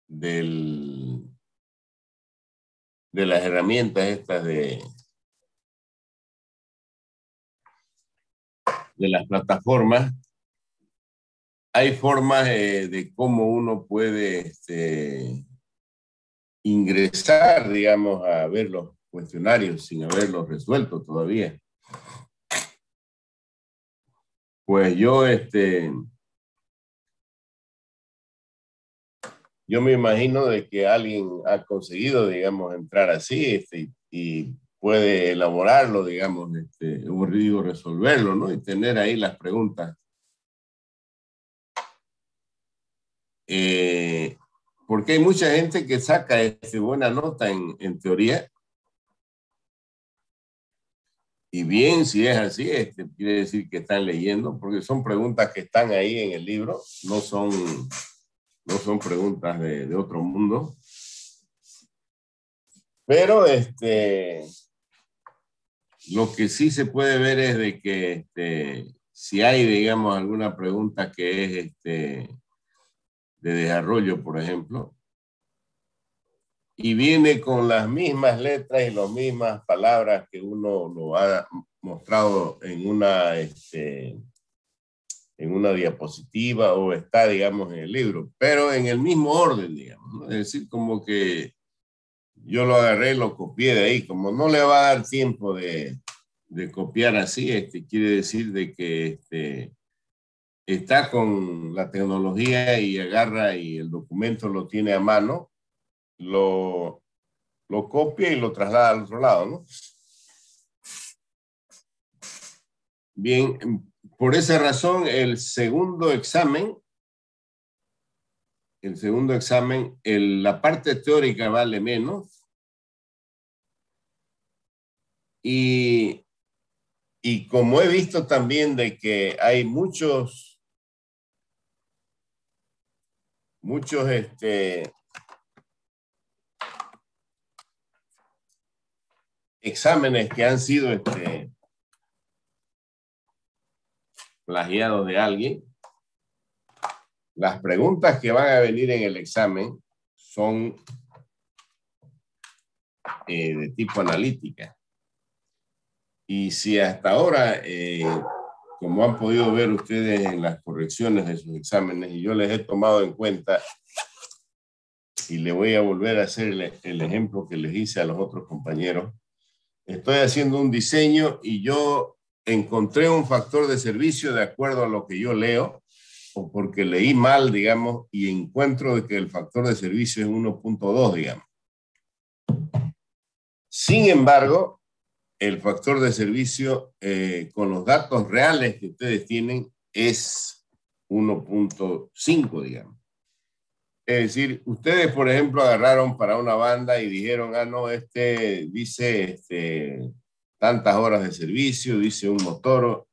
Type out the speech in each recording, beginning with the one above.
de las herramientas estas de las plataformas, hay formas de cómo uno puede ingresar, digamos, a ver los cuestionarios sin haberlos resuelto todavía. Pues yo me imagino de que alguien ha conseguido, digamos, entrar así y puede elaborarlo, digamos, o digo, resolverlo, ¿no? Y tener ahí las preguntas. Porque hay mucha gente que saca buena nota en teoría. Y bien, si es así, quiere decir que están leyendo, porque son preguntas que están ahí en el libro, no son preguntas de otro mundo. Pero lo que sí se puede ver es de que si hay, digamos, alguna pregunta que es de desarrollo, por ejemplo, y viene con las mismas letras y las mismas palabras que uno lo ha mostrado en una diapositiva o está, digamos, en el libro, pero en el mismo orden, digamos, ¿no? Es decir, como que yo lo agarré y lo copié de ahí, como no le va a dar tiempo de copiar así, quiere decir de que está con la tecnología y agarra y el documento lo tiene a mano, lo copia y lo traslada al otro lado, ¿no? Bien, por esa razón, el segundo examen, la parte teórica vale menos y como he visto también de que hay muchos exámenes que han sido plagiados de alguien, las preguntas que van a venir en el examen son de tipo analítica. Y si hasta ahora, como han podido ver ustedes en las correcciones de sus exámenes, y yo les he tomado en cuenta, y le voy a volver a hacer el ejemplo que les hice a los otros compañeros, estoy haciendo un diseño y yo encontré un factor de servicio de acuerdo a lo que yo leo, o porque leí mal, digamos, y encuentro de que el factor de servicio es 1.2, digamos. Sin embargo, el factor de servicio con los datos reales que ustedes tienen es 1.5, digamos. Es decir, ustedes, por ejemplo, agarraron para una banda y dijeron, no, dice tantas horas de servicio, dice un motor,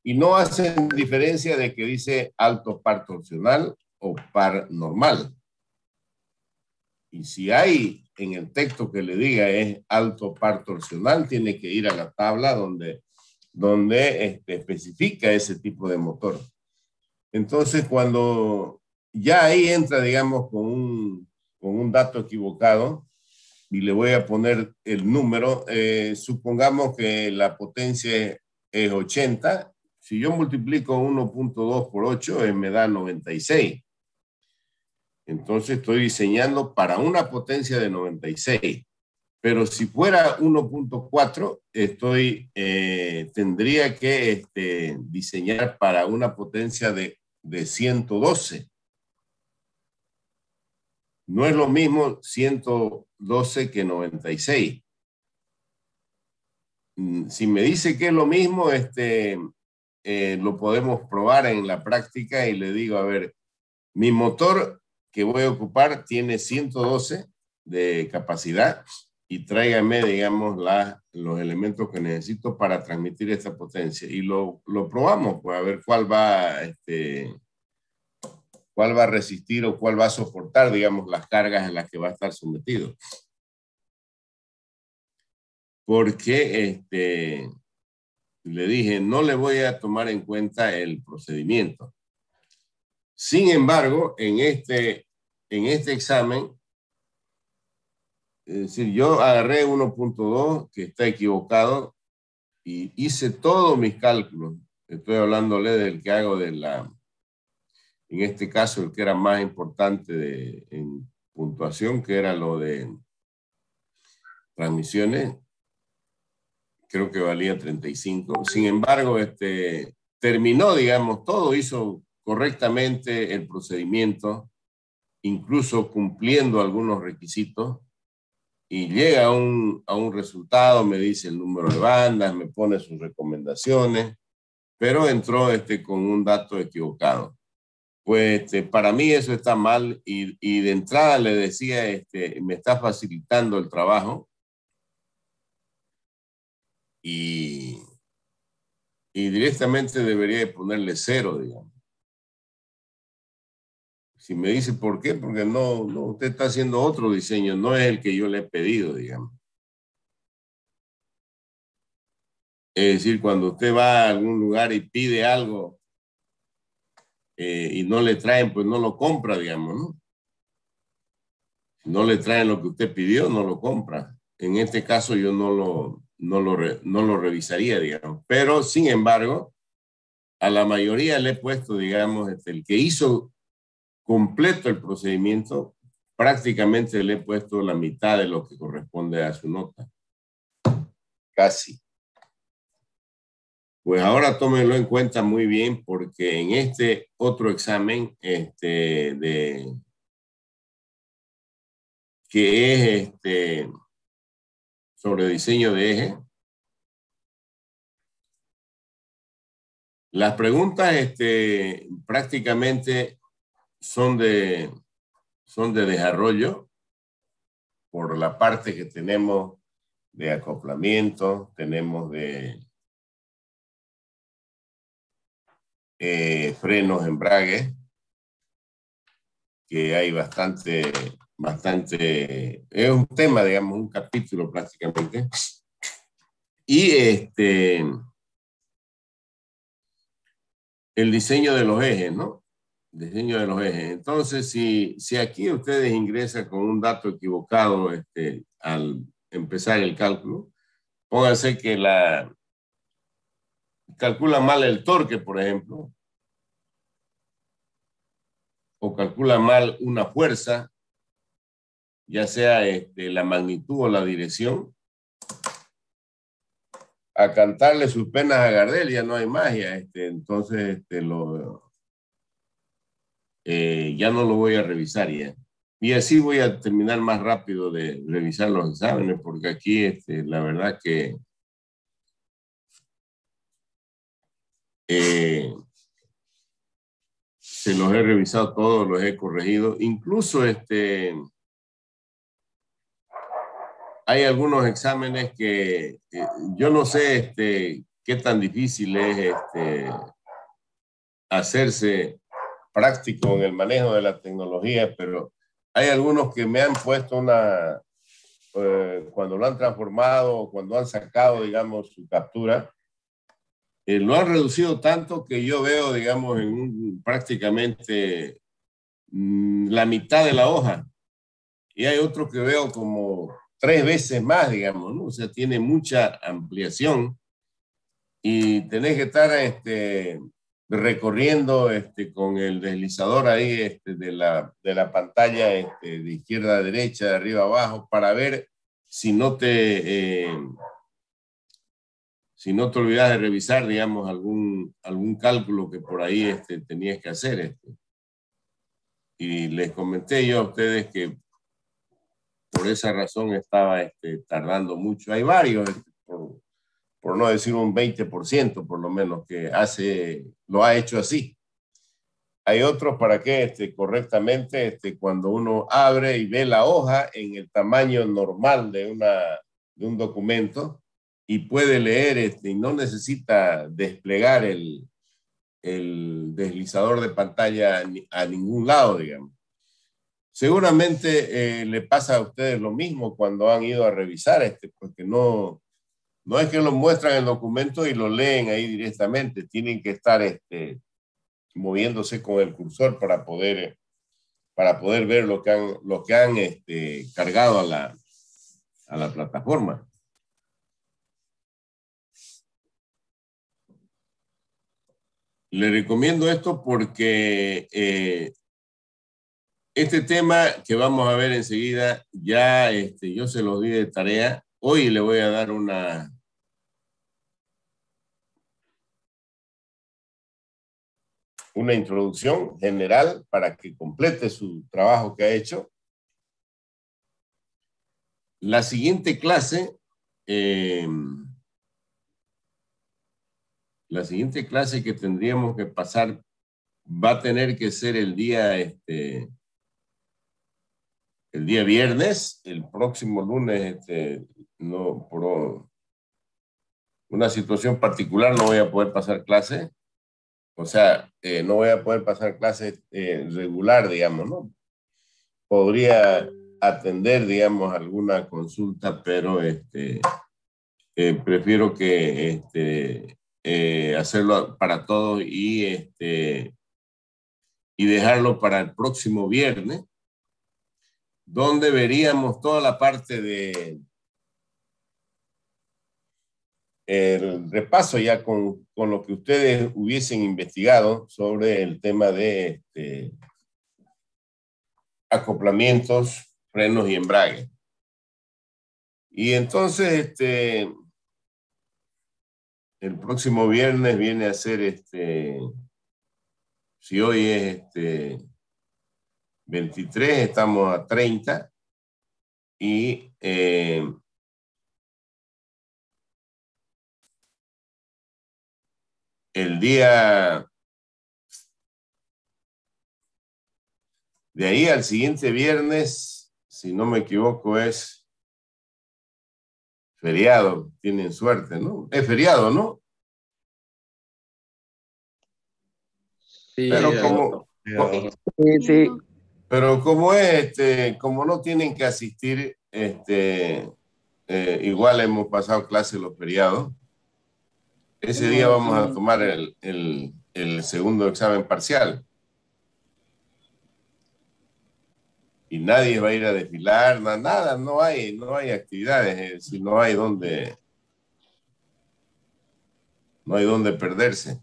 y no hacen diferencia de que dice alto par torsional o par normal. Y si hay en el texto que le diga es alto par torsional, tiene que ir a la tabla donde especifica ese tipo de motor. Entonces, cuando ya ahí entra, digamos, con un dato equivocado, y le voy a poner el número, supongamos que la potencia es 80, si yo multiplico 1.2 por 8, me da 96. Entonces estoy diseñando para una potencia de 96. Pero si fuera 1.4, tendría que diseñar para una potencia de 112. No es lo mismo 112 que 96. Si me dice que es lo mismo, lo podemos probar en la práctica y le digo, a ver, mi motor que voy a ocupar tiene 112 de capacidad y tráigame, digamos, los elementos que necesito para transmitir esta potencia. Y lo probamos, pues a ver cuál va a resistir o cuál va a soportar, digamos, las cargas en las que va a estar sometido. Porque le dije, no le voy a tomar en cuenta el procedimiento. Sin embargo, en en este examen, es decir, yo agarré 1.2 que está equivocado y hice todos mis cálculos. Estoy hablándole del que hago en este caso, el que era más importante en puntuación, que era lo de transmisiones, creo que valía 35. Sin embargo, terminó, digamos, todo, hizo correctamente el procedimiento, incluso cumpliendo algunos requisitos, y llega a un resultado, me dice el número de bandas, me pone sus recomendaciones, pero entró con un dato equivocado. Pues para mí eso está mal y de entrada le decía, me está facilitando el trabajo y, y directamente debería de ponerle 0, digamos. Si me dice por qué, porque no, usted está haciendo otro diseño, no es el que yo le he pedido, digamos. Es decir, cuando usted va a algún lugar y pide algo y no le traen, pues no lo compra, digamos, ¿no? Si no le traen lo que usted pidió, no lo compra. En este caso yo no lo revisaría, digamos. Pero, sin embargo, a la mayoría le he puesto, digamos, el que hizo completo el procedimiento, prácticamente le he puesto la mitad de lo que corresponde a su nota. Casi. Pues ahora tómenlo en cuenta muy bien porque en este otro examen que es sobre diseño de eje, las preguntas prácticamente son de desarrollo por la parte que tenemos de acoplamiento, tenemos de frenos, embragues, que hay bastante, es un tema, digamos, un capítulo prácticamente. Y el diseño de los ejes, ¿no? Diseño de los ejes. Entonces, si aquí ustedes ingresan con un dato equivocado al empezar el cálculo, pónganse que calcula mal el torque, por ejemplo, o calcula mal una fuerza, ya sea la magnitud o la dirección, a cantarle sus penas a Gardel ya no hay magia, entonces ya no lo voy a revisar ya. Y así voy a terminar más rápido de revisar los exámenes, porque aquí la verdad que se los he revisado todos, los he corregido. Incluso hay algunos exámenes que yo no sé qué tan difícil es hacerse práctico en el manejo de la tecnología, pero hay algunos que me han puesto cuando lo han transformado, cuando han sacado, digamos, su captura, lo han reducido tanto que yo veo, digamos, prácticamente la mitad de la hoja. Y hay otro que veo como 3 veces más, digamos, ¿no? O sea, tiene mucha ampliación y tenés que estar recorriendo con el deslizador ahí de la pantalla de izquierda a derecha, de arriba a abajo, para ver si si no te olvidas de revisar, digamos, algún cálculo que por ahí tenías que hacer. Y les comenté yo a ustedes que por esa razón estaba tardando mucho. Hay varios, por no decir un 20% por lo menos, que lo ha hecho así. Hay otros para que correctamente, cuando uno abre y ve la hoja en el tamaño normal de un documento y puede leer y no necesita desplegar el deslizador de pantalla a ningún lado, digamos. Seguramente le pasa a ustedes lo mismo cuando han ido a revisar, porque no es que lo muestran el documento y lo leen ahí directamente, tienen que estar moviéndose con el cursor para poder para poder ver lo que han cargado a la plataforma. Le recomiendo esto porque este tema que vamos a ver enseguida, ya yo se los di de tarea. Hoy le voy a dar una introducción general para que complete su trabajo que ha hecho. La siguiente clase, que tendríamos que pasar va a tener que ser el día viernes. El próximo lunes, no, por una situación particular no voy a poder pasar clase. O sea, no voy a poder pasar clase regular, digamos, ¿no? Podría atender, digamos, alguna consulta, pero prefiero que hacerlo para todos y dejarlo para el próximo viernes, donde veríamos toda la parte de el repaso ya con lo que ustedes hubiesen investigado sobre el tema de acoplamientos, frenos y embrague. Y entonces, el próximo viernes viene a ser si hoy es 23, estamos a 30 y el día de ahí al siguiente viernes, si no me equivoco, es feriado. Tienen suerte, ¿no? Es feriado, ¿no? Sí, Pero sí, sí. pero como es, como no tienen que asistir, igual hemos pasado clase los feriados. Ese día vamos a tomar el segundo examen parcial. Y nadie va a ir a desfilar, nada, no hay actividades, es decir, no hay donde perderse.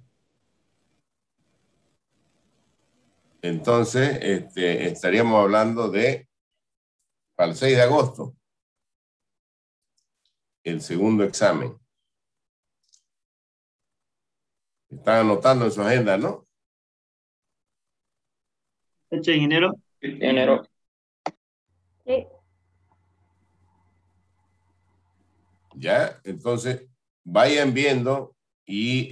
Entonces, estaríamos hablando para el 6 de agosto, el segundo examen. Están anotando en su agenda, ¿no? Fecha, ingeniero. Enero. Sí. Ya, entonces vayan viendo y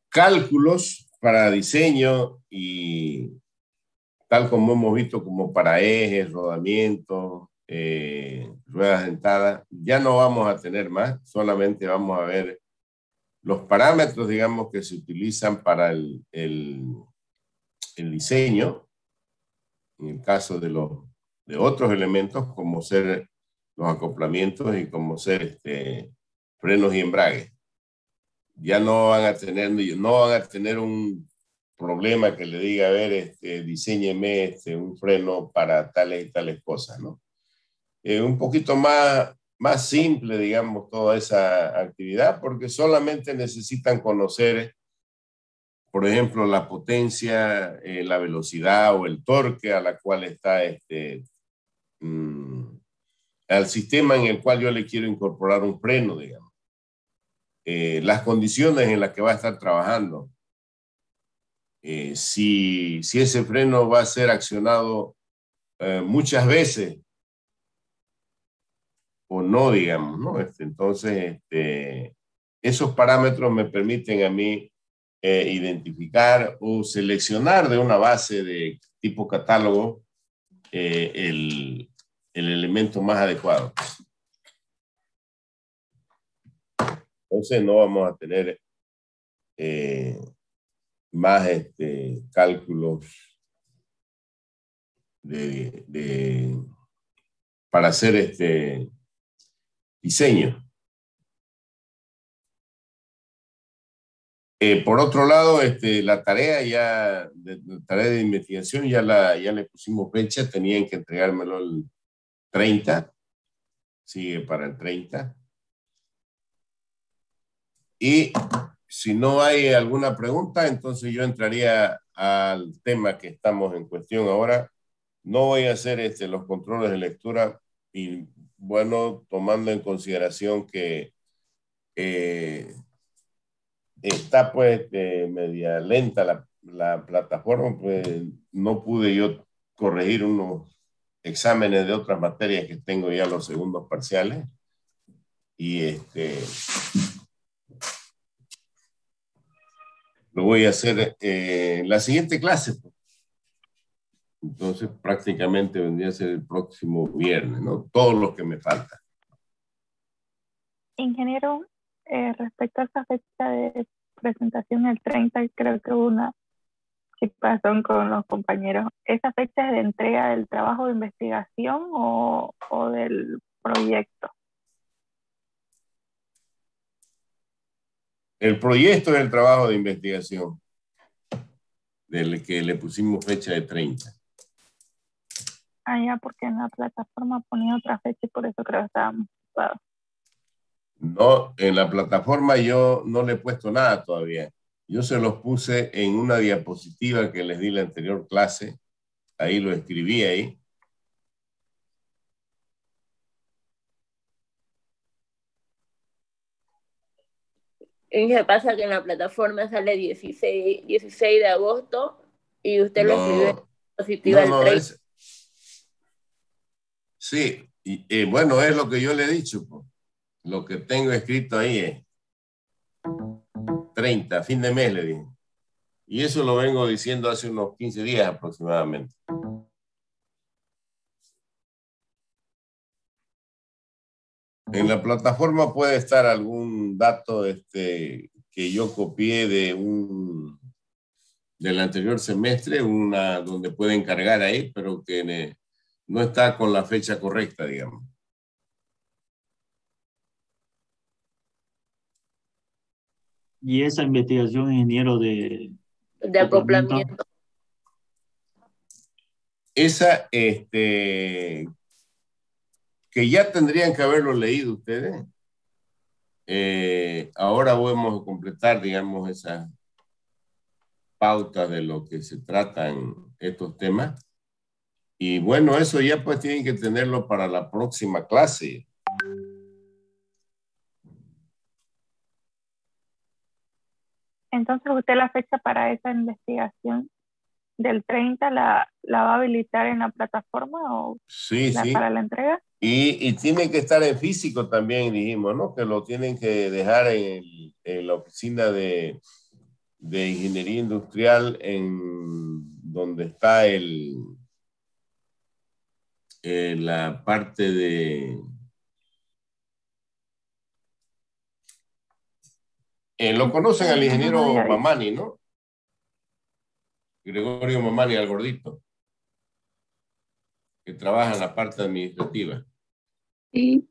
cálculos para diseño y tal como hemos visto, como para ejes, rodamientos, ruedas dentadas, ya no vamos a tener más, solamente vamos a ver los parámetros, digamos, que se utilizan para el diseño, en el caso de otros elementos, como ser los acoplamientos y como ser frenos y embrague. Ya no van a tener un problema que le diga, a ver, diseñeme un freno para tales y tales cosas, ¿no? Un poquito más simple, digamos, toda esa actividad, porque solamente necesitan conocer, por ejemplo, la potencia, la velocidad o el torque a la cual está al sistema en el cual yo le quiero incorporar un freno, digamos. Las condiciones en las que va a estar trabajando. Si ese freno va a ser accionado muchas veces o no, digamos, ¿no? Entonces, esos parámetros me permiten a mí identificar o seleccionar de una base de tipo catálogo el elemento más adecuado. Entonces no vamos a tener más cálculos para hacer diseño. Por otro lado, la tarea tarea de investigación ya le pusimos fecha, tenían que entregármelo el 30, sigue para el 30. Y si no hay alguna pregunta, entonces yo entraría al tema que estamos en cuestión ahora. No voy a hacer los controles de lectura y bueno, tomando en consideración que está pues media lenta la plataforma, pues no pude yo corregir unos exámenes de otras materias que tengo ya los segundos parciales y lo voy a hacer en la siguiente clase. Pues. Entonces prácticamente vendría a ser el próximo viernes, ¿no? Todo lo que me falta. Ingeniero, respecto a esa fecha de presentación el 30, creo que hubo una situación con los compañeros. ¿Esa fecha es de entrega del trabajo de investigación o del proyecto? El proyecto es el trabajo de investigación, del que le pusimos fecha de 30. Ah, ya, porque en la plataforma ponía otra fecha y por eso creo que estábamos ocupados. No, en la plataforma yo no le he puesto nada todavía. Yo se los puse en una diapositiva que les di la anterior clase. Ahí lo escribí ahí. ¿Y qué pasa? Que en la plataforma sale 16 de agosto y usted lo escribió en No, diapositiva el no 30. es. Sí, y bueno, es lo que yo le he dicho. Pues. Lo que tengo escrito ahí es 30, fin de mes, le dije. Y eso lo vengo diciendo hace unos 15 días aproximadamente. En la plataforma puede estar algún dato que yo copié del anterior semestre, donde pueden cargar ahí, pero que no está con la fecha correcta, digamos. Y esa investigación, ingeniero, de Acoplamiento. Esa, que ya tendrían que haberlo leído ustedes. Ahora vamos a completar, digamos, esas pautas de lo que se tratan estos temas. Y bueno, eso ya pues tienen que tenerlo para la próxima clase. Entonces, ¿usted la fecha para esa investigación del 30 la va a habilitar en la plataforma o Sí, sí. para la entrega? Y tiene que estar en físico también, dijimos, ¿no? Que lo tienen que dejar en la oficina de ingeniería industrial en donde está la parte de... lo conocen al ingeniero Mamani, ¿no? Gregorio Mamani, al gordito, que trabaja en la parte administrativa. Sí.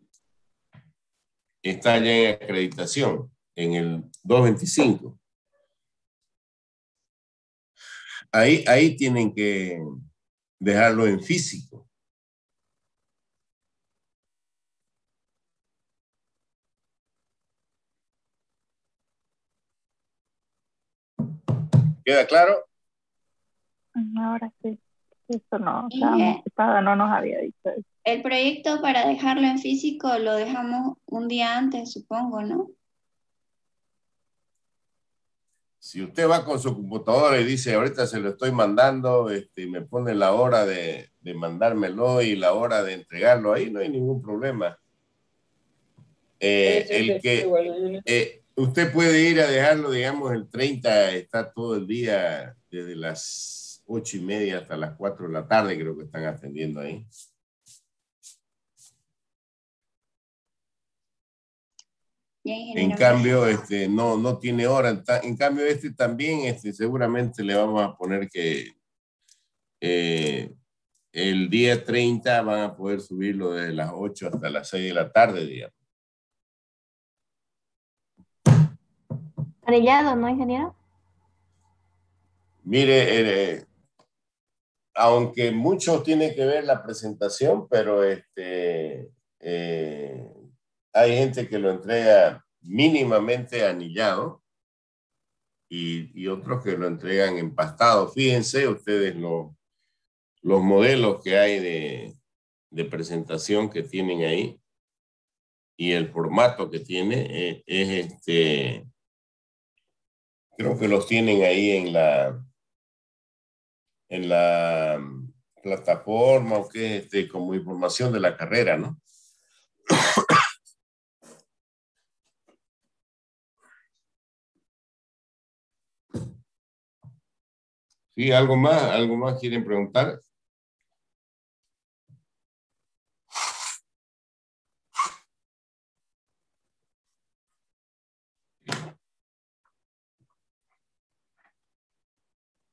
Está ya en acreditación, en el 225. Ahí tienen que dejarlo en físico. ¿Queda claro? Ahora sí. Eso no, estábamos ocupados, no nos había dicho eso. El proyecto para dejarlo en físico lo dejamos un día antes, supongo, ¿no? Si usted va con su computadora y dice, ahorita se lo estoy mandando, me pone la hora de mandármelo y la hora de entregarlo, ahí no hay ningún problema. Usted puede ir a dejarlo, digamos, el 30, está todo el día, desde las 8:30 hasta las 4 de la tarde, creo que están atendiendo ahí. En cambio, no tiene hora. En cambio, también, seguramente le vamos a poner que el día 30 van a poder subirlo desde las 8 hasta las 6 de la tarde, digamos. Anillado, ¿no, ingeniero? Mire, aunque mucho tiene que ver la presentación, pero hay gente que lo entrega mínimamente anillado y otros que lo entregan empastado. Fíjense ustedes los modelos que hay de presentación que tienen ahí y el formato que tiene creo que los tienen ahí en la plataforma o que como información de la carrera, ¿no? Sí, algo más quieren preguntar.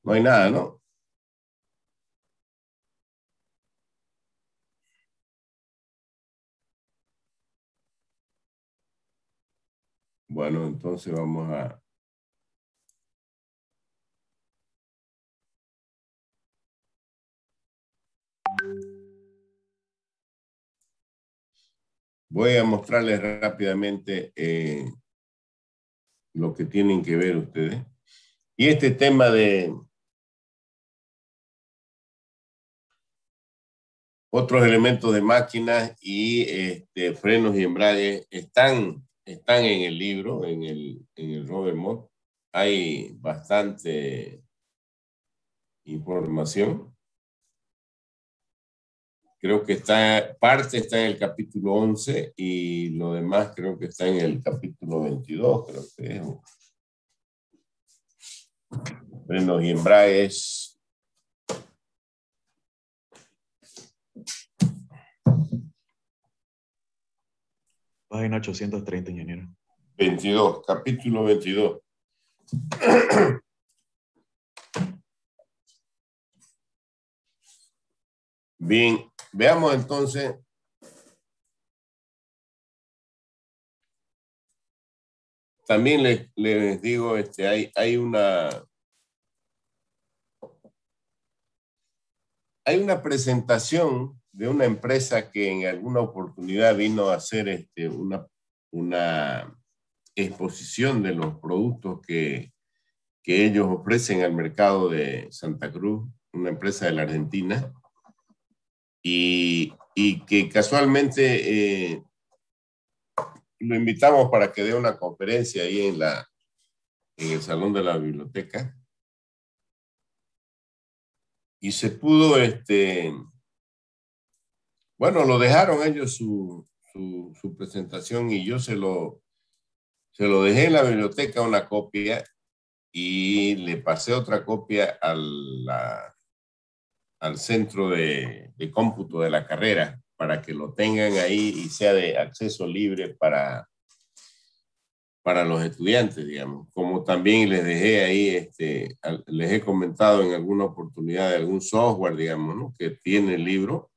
No hay nada, ¿no? Bueno, entonces vamos a... Voy a mostrarles rápidamente lo que tienen que ver ustedes. Y este tema de otros elementos de máquinas y frenos y embrague están en el libro, en el Robert Mott. Hay bastante información. Creo que parte está en el capítulo 11 y lo demás creo que está en el capítulo 22, creo que es. Frenos y embragues. Página 830, ingeniero. 22, capítulo 22. Bien, veamos entonces. También les digo, hay una presentación de una empresa que en alguna oportunidad vino a hacer una exposición de los productos que ellos ofrecen al mercado de Santa Cruz, una empresa de la Argentina, y que casualmente lo invitamos para que dé una conferencia ahí en el salón de la biblioteca. Y se pudo, bueno, lo dejaron ellos su presentación y yo se lo dejé en la biblioteca una copia y le pasé otra copia al centro de cómputo de la carrera para que lo tengan ahí y sea de acceso libre para los estudiantes, digamos. Como también les dejé ahí, les he comentado en alguna oportunidad de algún software, digamos, ¿no? Que tiene el libro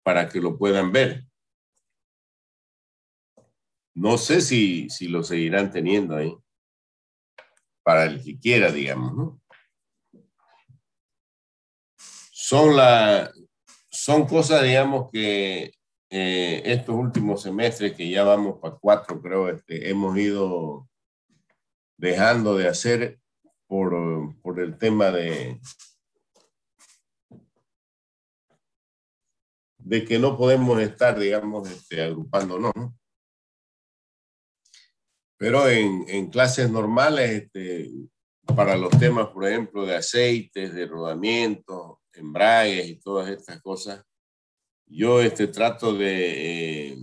para que lo puedan ver. No sé si lo seguirán teniendo ahí para el que quiera, digamos, ¿no? Son cosas, digamos, que estos últimos semestres, que ya vamos para 4, creo, hemos ido dejando de hacer por el tema de que no podemos estar, digamos, agrupándonos, ¿no? Pero en clases normales, para los temas, por ejemplo, de aceites, de rodamientos, embragues y todas estas cosas, yo trato de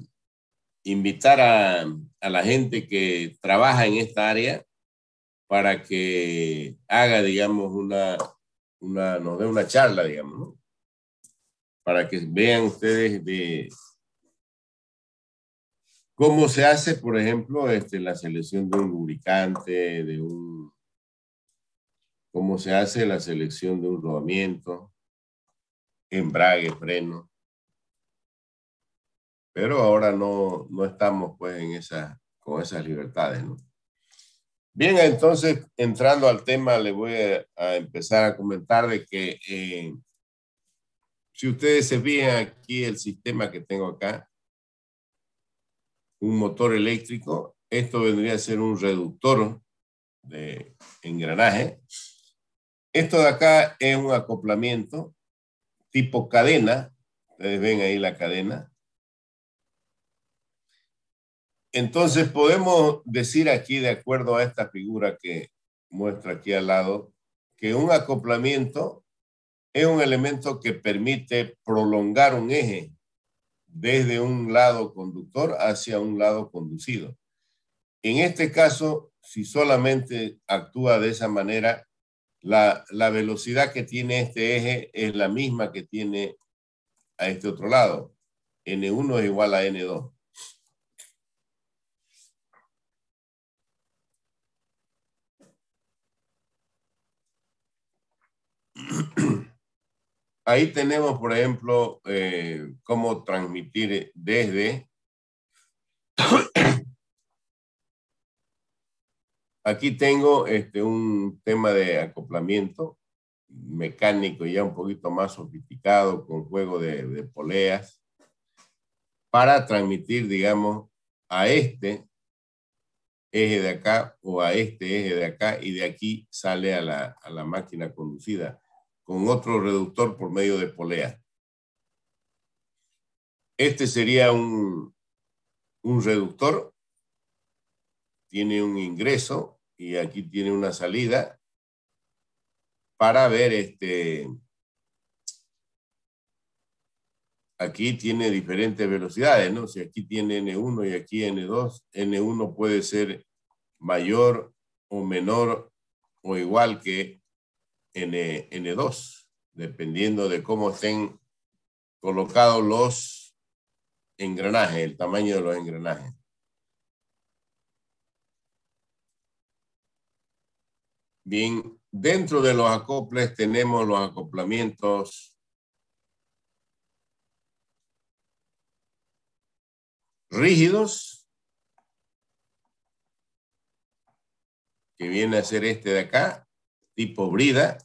invitar a la gente que trabaja en esta área para que haga, digamos, nos dé una charla, digamos, ¿no? Para que vean ustedes de cómo se hace, por ejemplo, la selección de un lubricante, cómo se hace la selección de un rodamiento, embrague, freno. Pero ahora no estamos pues con esas libertades, ¿no? Bien, entonces, entrando al tema, le voy a empezar a comentar de que si ustedes se fijan aquí el sistema que tengo acá, un motor eléctrico, esto vendría a ser un reductor de engranaje. Esto de acá es un acoplamiento tipo cadena. Ustedes ven ahí la cadena. Entonces podemos decir aquí, de acuerdo a esta figura que muestra aquí al lado, que un acoplamiento es un elemento que permite prolongar un eje desde un lado conductor hacia un lado conducido. En este caso, si solamente actúa de esa manera, la velocidad que tiene este eje es la misma que tiene a este otro lado. N1 es igual a N2. Ahí tenemos, por ejemplo, cómo transmitir desde... Aquí tengo un tema de acoplamiento mecánico ya un poquito más sofisticado con juego de poleas para transmitir, digamos, a este eje de acá o a este eje de acá y de aquí sale a la máquina conducida con otro reductor por medio de polea. Este sería un reductor, tiene un ingreso y aquí tiene una salida para ver aquí tiene diferentes velocidades, ¿no? Si aquí tiene N1 y aquí N2, N1 puede ser mayor o menor o igual que N2, dependiendo de cómo estén colocados los engranajes, el tamaño de los engranajes. Bien, dentro de los acoples tenemos los acoplamientos rígidos, que viene a ser este de acá, tipo brida.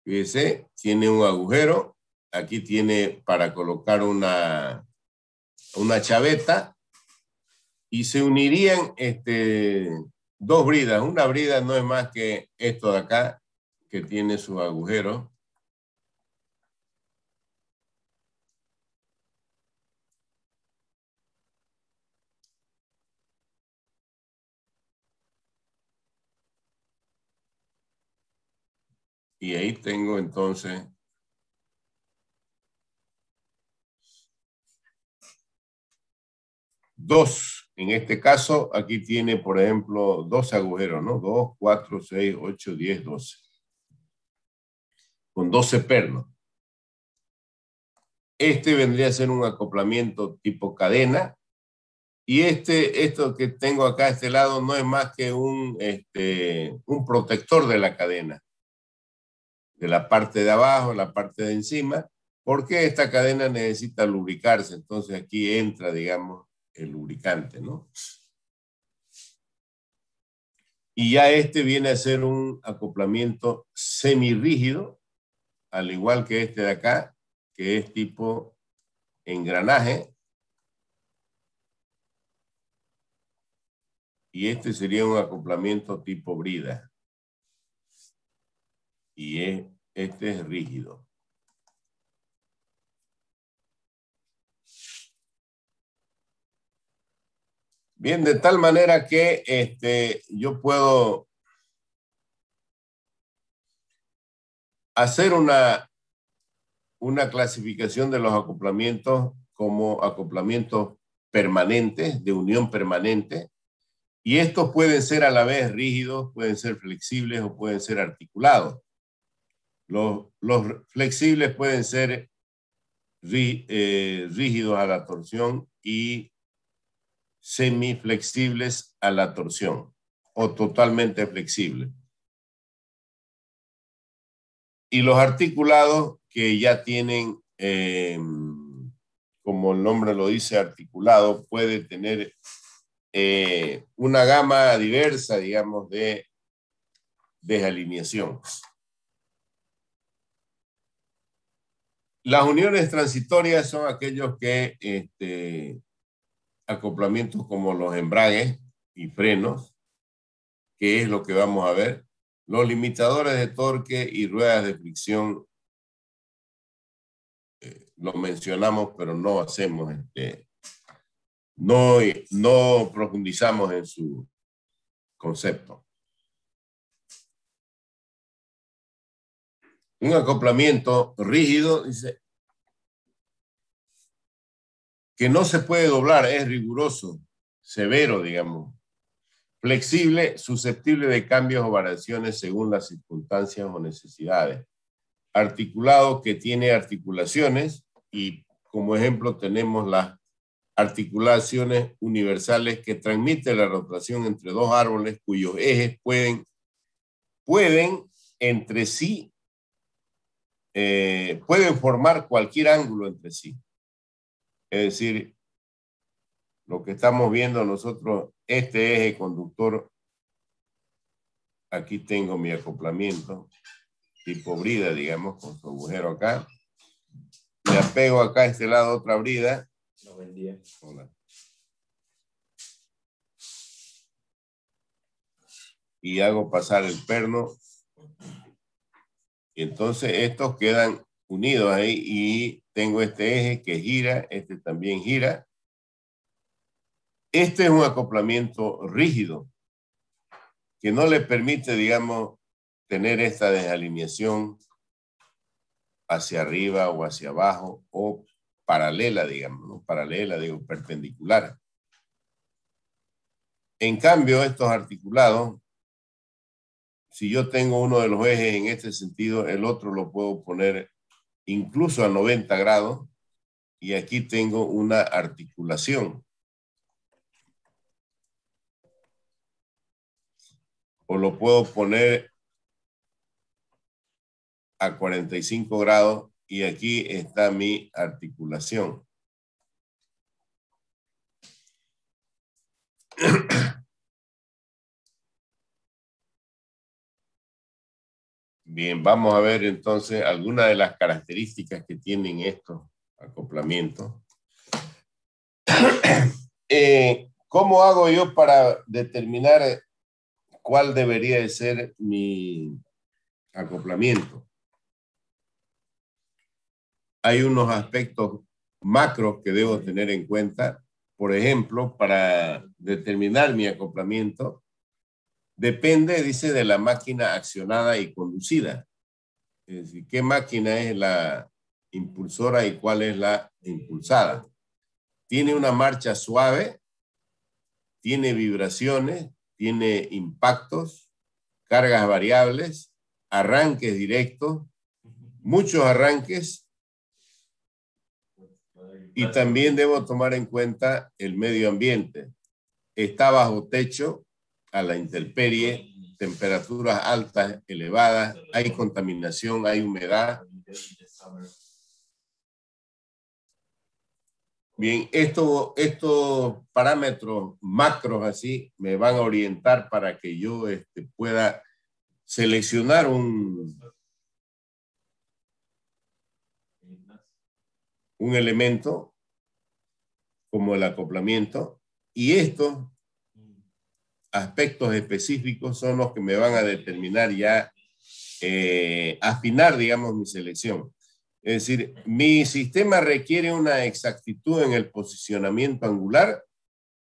Fíjese, tiene un agujero, aquí tiene para colocar una chaveta y se unirían dos bridas. Una brida no es más que esto de acá, que tiene su agujero. Y ahí tengo entonces dos. En este caso, aquí tiene, por ejemplo, 12 agujeros, ¿no? 2, 4, 6, 8, 10, 12. Con 12 pernos. Este vendría a ser un acoplamiento tipo cadena. Y esto que tengo acá a este lado no es más que un protector de la cadena. De la parte de abajo, la parte de encima, porque esta cadena necesita lubricarse. Entonces aquí entra, digamos, el lubricante, ¿no? Y ya viene a ser un acoplamiento semirrígido, al igual que este de acá, que es tipo engranaje. Y este sería un acoplamiento tipo brida. Y este es rígido. Bien, de tal manera que yo puedo hacer una clasificación de los acoplamientos como acoplamientos permanentes, de unión permanente, y estos pueden ser a la vez rígidos, pueden ser flexibles o pueden ser articulados. Los flexibles pueden ser rígidos a la torsión y semiflexibles a la torsión o totalmente flexibles. Y los articulados que ya tienen, como el nombre lo dice, articulado, puede tener una gama diversa, digamos, de desalineación. Las uniones transitorias son aquellos que acoplamientos como los embragues y frenos, que es lo que vamos a ver. Los limitadores de torque y ruedas de fricción lo mencionamos, pero no hacemos, no profundizamos en su concepto. Un acoplamiento rígido, dice, que no se puede doblar, es riguroso, severo, digamos. Flexible, susceptible de cambios o variaciones según las circunstancias o necesidades. Articulado, que tiene articulaciones, y como ejemplo tenemos las articulaciones universales que transmiten la rotación entre dos árboles cuyos ejes pueden entre sí, pueden formar cualquier ángulo entre sí. Es decir, lo que estamos viendo nosotros, este eje conductor, aquí tengo mi acoplamiento, tipo brida, digamos, con su agujero acá. Le apego acá a este lado otra brida. Hola. Y hago pasar el perno. Y entonces estos quedan unidos ahí y tengo este eje que gira, este también gira. Este es un acoplamiento rígido que no le permite, digamos, tener esta desalineación hacia arriba o hacia abajo o paralela, digamos, ¿no? Paralela, digo, perpendicular. En cambio, estos articulados, si yo tengo uno de los ejes en este sentido, el otro lo puedo poner incluso a 90 grados y aquí tengo una articulación. O lo puedo poner a 45 grados y aquí está mi articulación. Bien, vamos a ver entonces algunas de las características que tienen estos acoplamientos. ¿Cómo hago yo para determinar cuál debería de ser mi acoplamiento? Hay unos aspectos macros que debo tener en cuenta. Por ejemplo, para determinar mi acoplamiento, depende, dice, de la máquina accionada y conducida. Es decir, qué máquina es la impulsora y cuál es la impulsada. Tiene una marcha suave, tiene vibraciones, tiene impactos, cargas variables, arranques directos, muchos arranques, y también debo tomar en cuenta el medio ambiente. Está bajo techo, a la intemperie, temperaturas altas, elevadas, hay contaminación, hay humedad. Bien, estos parámetros macros así me van a orientar para que yo pueda seleccionar un elemento como el acoplamiento, y estos aspectos específicos son los que me van a determinar ya, afinar, digamos, mi selección. Es decir, mi sistema requiere una exactitud en el posicionamiento angular,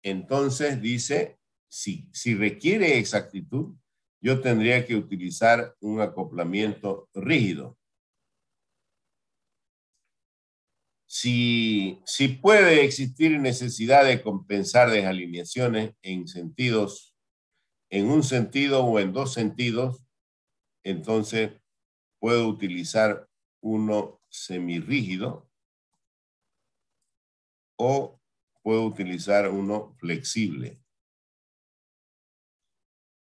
entonces dice, si requiere exactitud, yo tendría que utilizar un acoplamiento rígido. Si puede existir necesidad de compensar desalineaciones en un sentido o en dos sentidos, entonces puedo utilizar uno semirrígido o puedo utilizar uno flexible.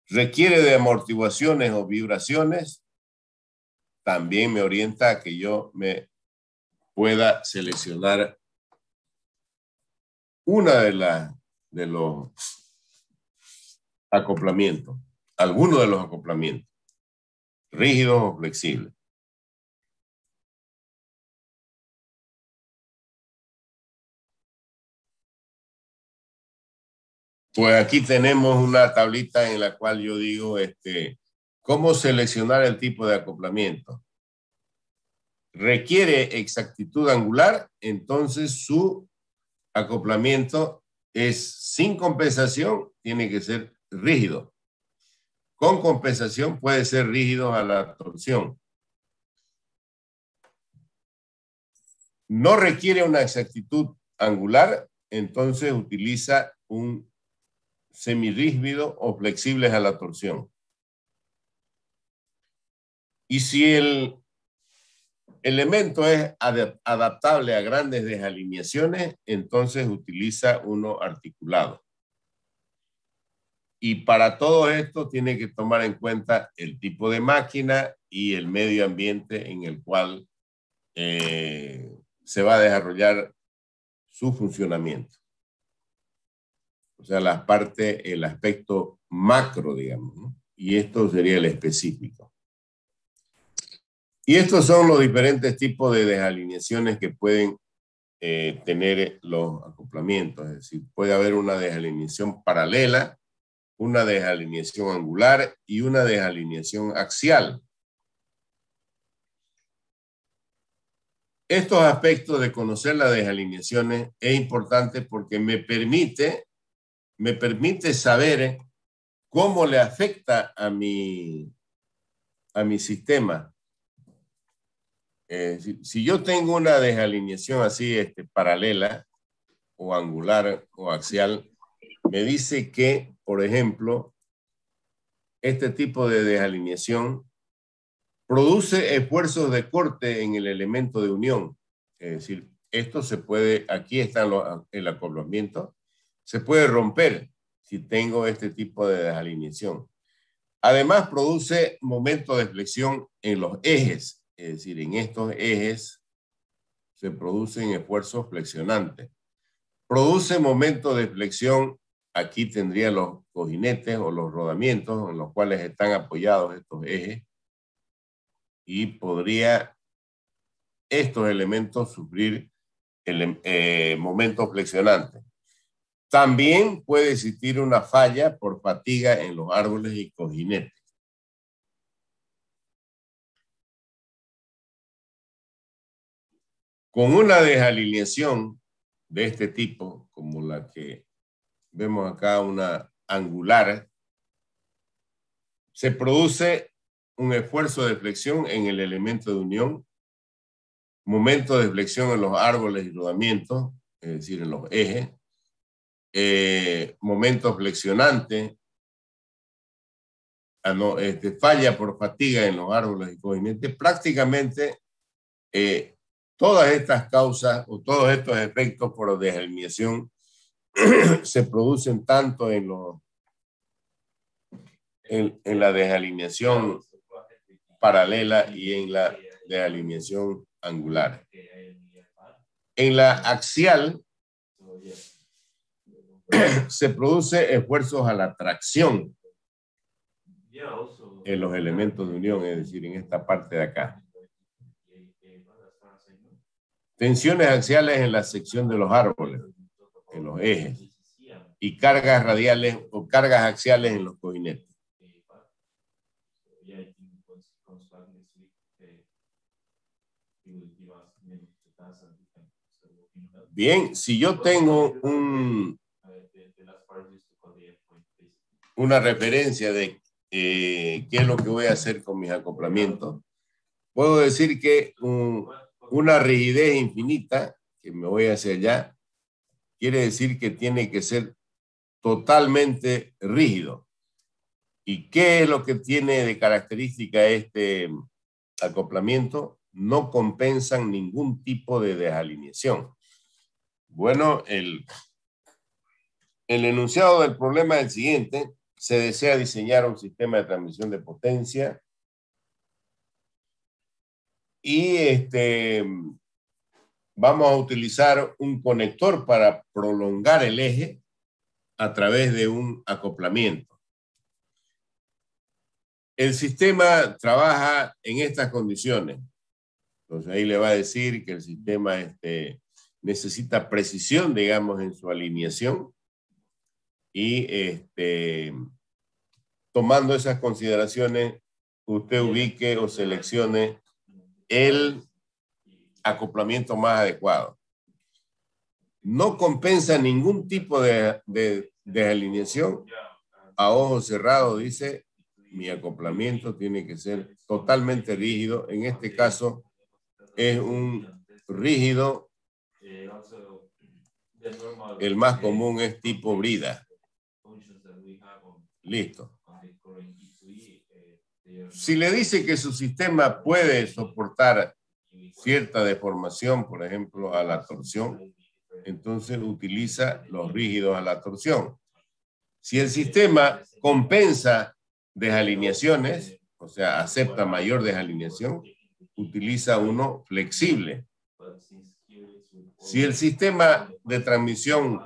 Requiere de amortiguaciones o vibraciones, también me orienta a que yo me pueda seleccionar una de los acoplamientos, algunos de los acoplamientos, rígidos o flexibles. Pues aquí tenemos una tablita en la cual yo digo cómo seleccionar el tipo de acoplamiento. Requiere exactitud angular, entonces su acoplamiento es sin compensación, tiene que ser rígido. Con compensación puede ser rígido a la torsión. No requiere una exactitud angular, entonces utiliza un semirrígido o flexibles a la torsión. Y si el elemento es adaptable a grandes desalineaciones, entonces utiliza uno articulado. Y para todo esto tiene que tomar en cuenta el tipo de máquina y el medio ambiente en el cual se va a desarrollar su funcionamiento. O sea, el aspecto macro, digamos, ¿no? Y esto sería el específico. Y estos son los diferentes tipos de desalineaciones que pueden tener los acoplamientos. Es decir, puede haber una desalineación paralela, una desalineación angular y una desalineación axial. Estos aspectos de conocer las desalineaciones es importante porque me permite saber cómo le afecta a mi sistema. Si yo tengo una desalineación así paralela o angular o axial, me dice que, por ejemplo, este tipo de desalineación produce esfuerzos de corte en el elemento de unión. Es decir, esto se puede, aquí está el acoplamiento, se puede romper si tengo este tipo de desalineación. Además, produce momentos de flexión en los ejes. Es decir, en estos ejes se producen esfuerzos flexionantes. Produce momentos de flexión, aquí tendría los cojinetes o los rodamientos en los cuales están apoyados estos ejes y podría estos elementos sufrir momentos flexionantes. También puede existir una falla por fatiga en los árboles y cojinetes. Con una desalineación de este tipo, como la que vemos acá, una angular, se produce un esfuerzo de flexión en el elemento de unión, momento de flexión en los árboles y rodamientos, es decir, en los ejes, momento flexionante, falla por fatiga en los árboles y cojinetes. Prácticamente todas estas causas o todos estos efectos por desalineación se producen tanto en la desalineación paralela y en la desalineación angular. En la axial se produce esfuerzos a la tracción en los elementos de unión, es decir, en esta parte de acá. Tensiones axiales en la sección de los árboles, en los ejes, y cargas radiales o cargas axiales en los cojinetes. Bien, si yo tengo una referencia de qué es lo que voy a hacer con mis acoplamientos, puedo decir que una rigidez infinita, que me voy hacia allá, quiere decir que tiene que ser totalmente rígido. ¿Y qué es lo que tiene de característica este acoplamiento? No compensan ningún tipo de desalineación. Bueno, el enunciado del problema es el siguiente. Se desea diseñar un sistema de transmisión de potencia y vamos a utilizar un conector para prolongar el eje a través de un acoplamiento. El sistema trabaja en estas condiciones. Entonces ahí le va a decir que el sistema necesita precisión, digamos, en su alineación y tomando esas consideraciones, usted ubique o seleccione el acoplamiento más adecuado. No compensa ningún tipo de desalineación. A ojo cerrado dice, mi acoplamiento tiene que ser totalmente rígido. En este caso es un rígido. El más común es tipo brida. Listo. Si le dice que su sistema puede soportar cierta deformación, por ejemplo, a la torsión, entonces utiliza los rígidos a la torsión. Si el sistema compensa desalineaciones, o sea, acepta mayor desalineación, utiliza uno flexible. Si el sistema de transmisión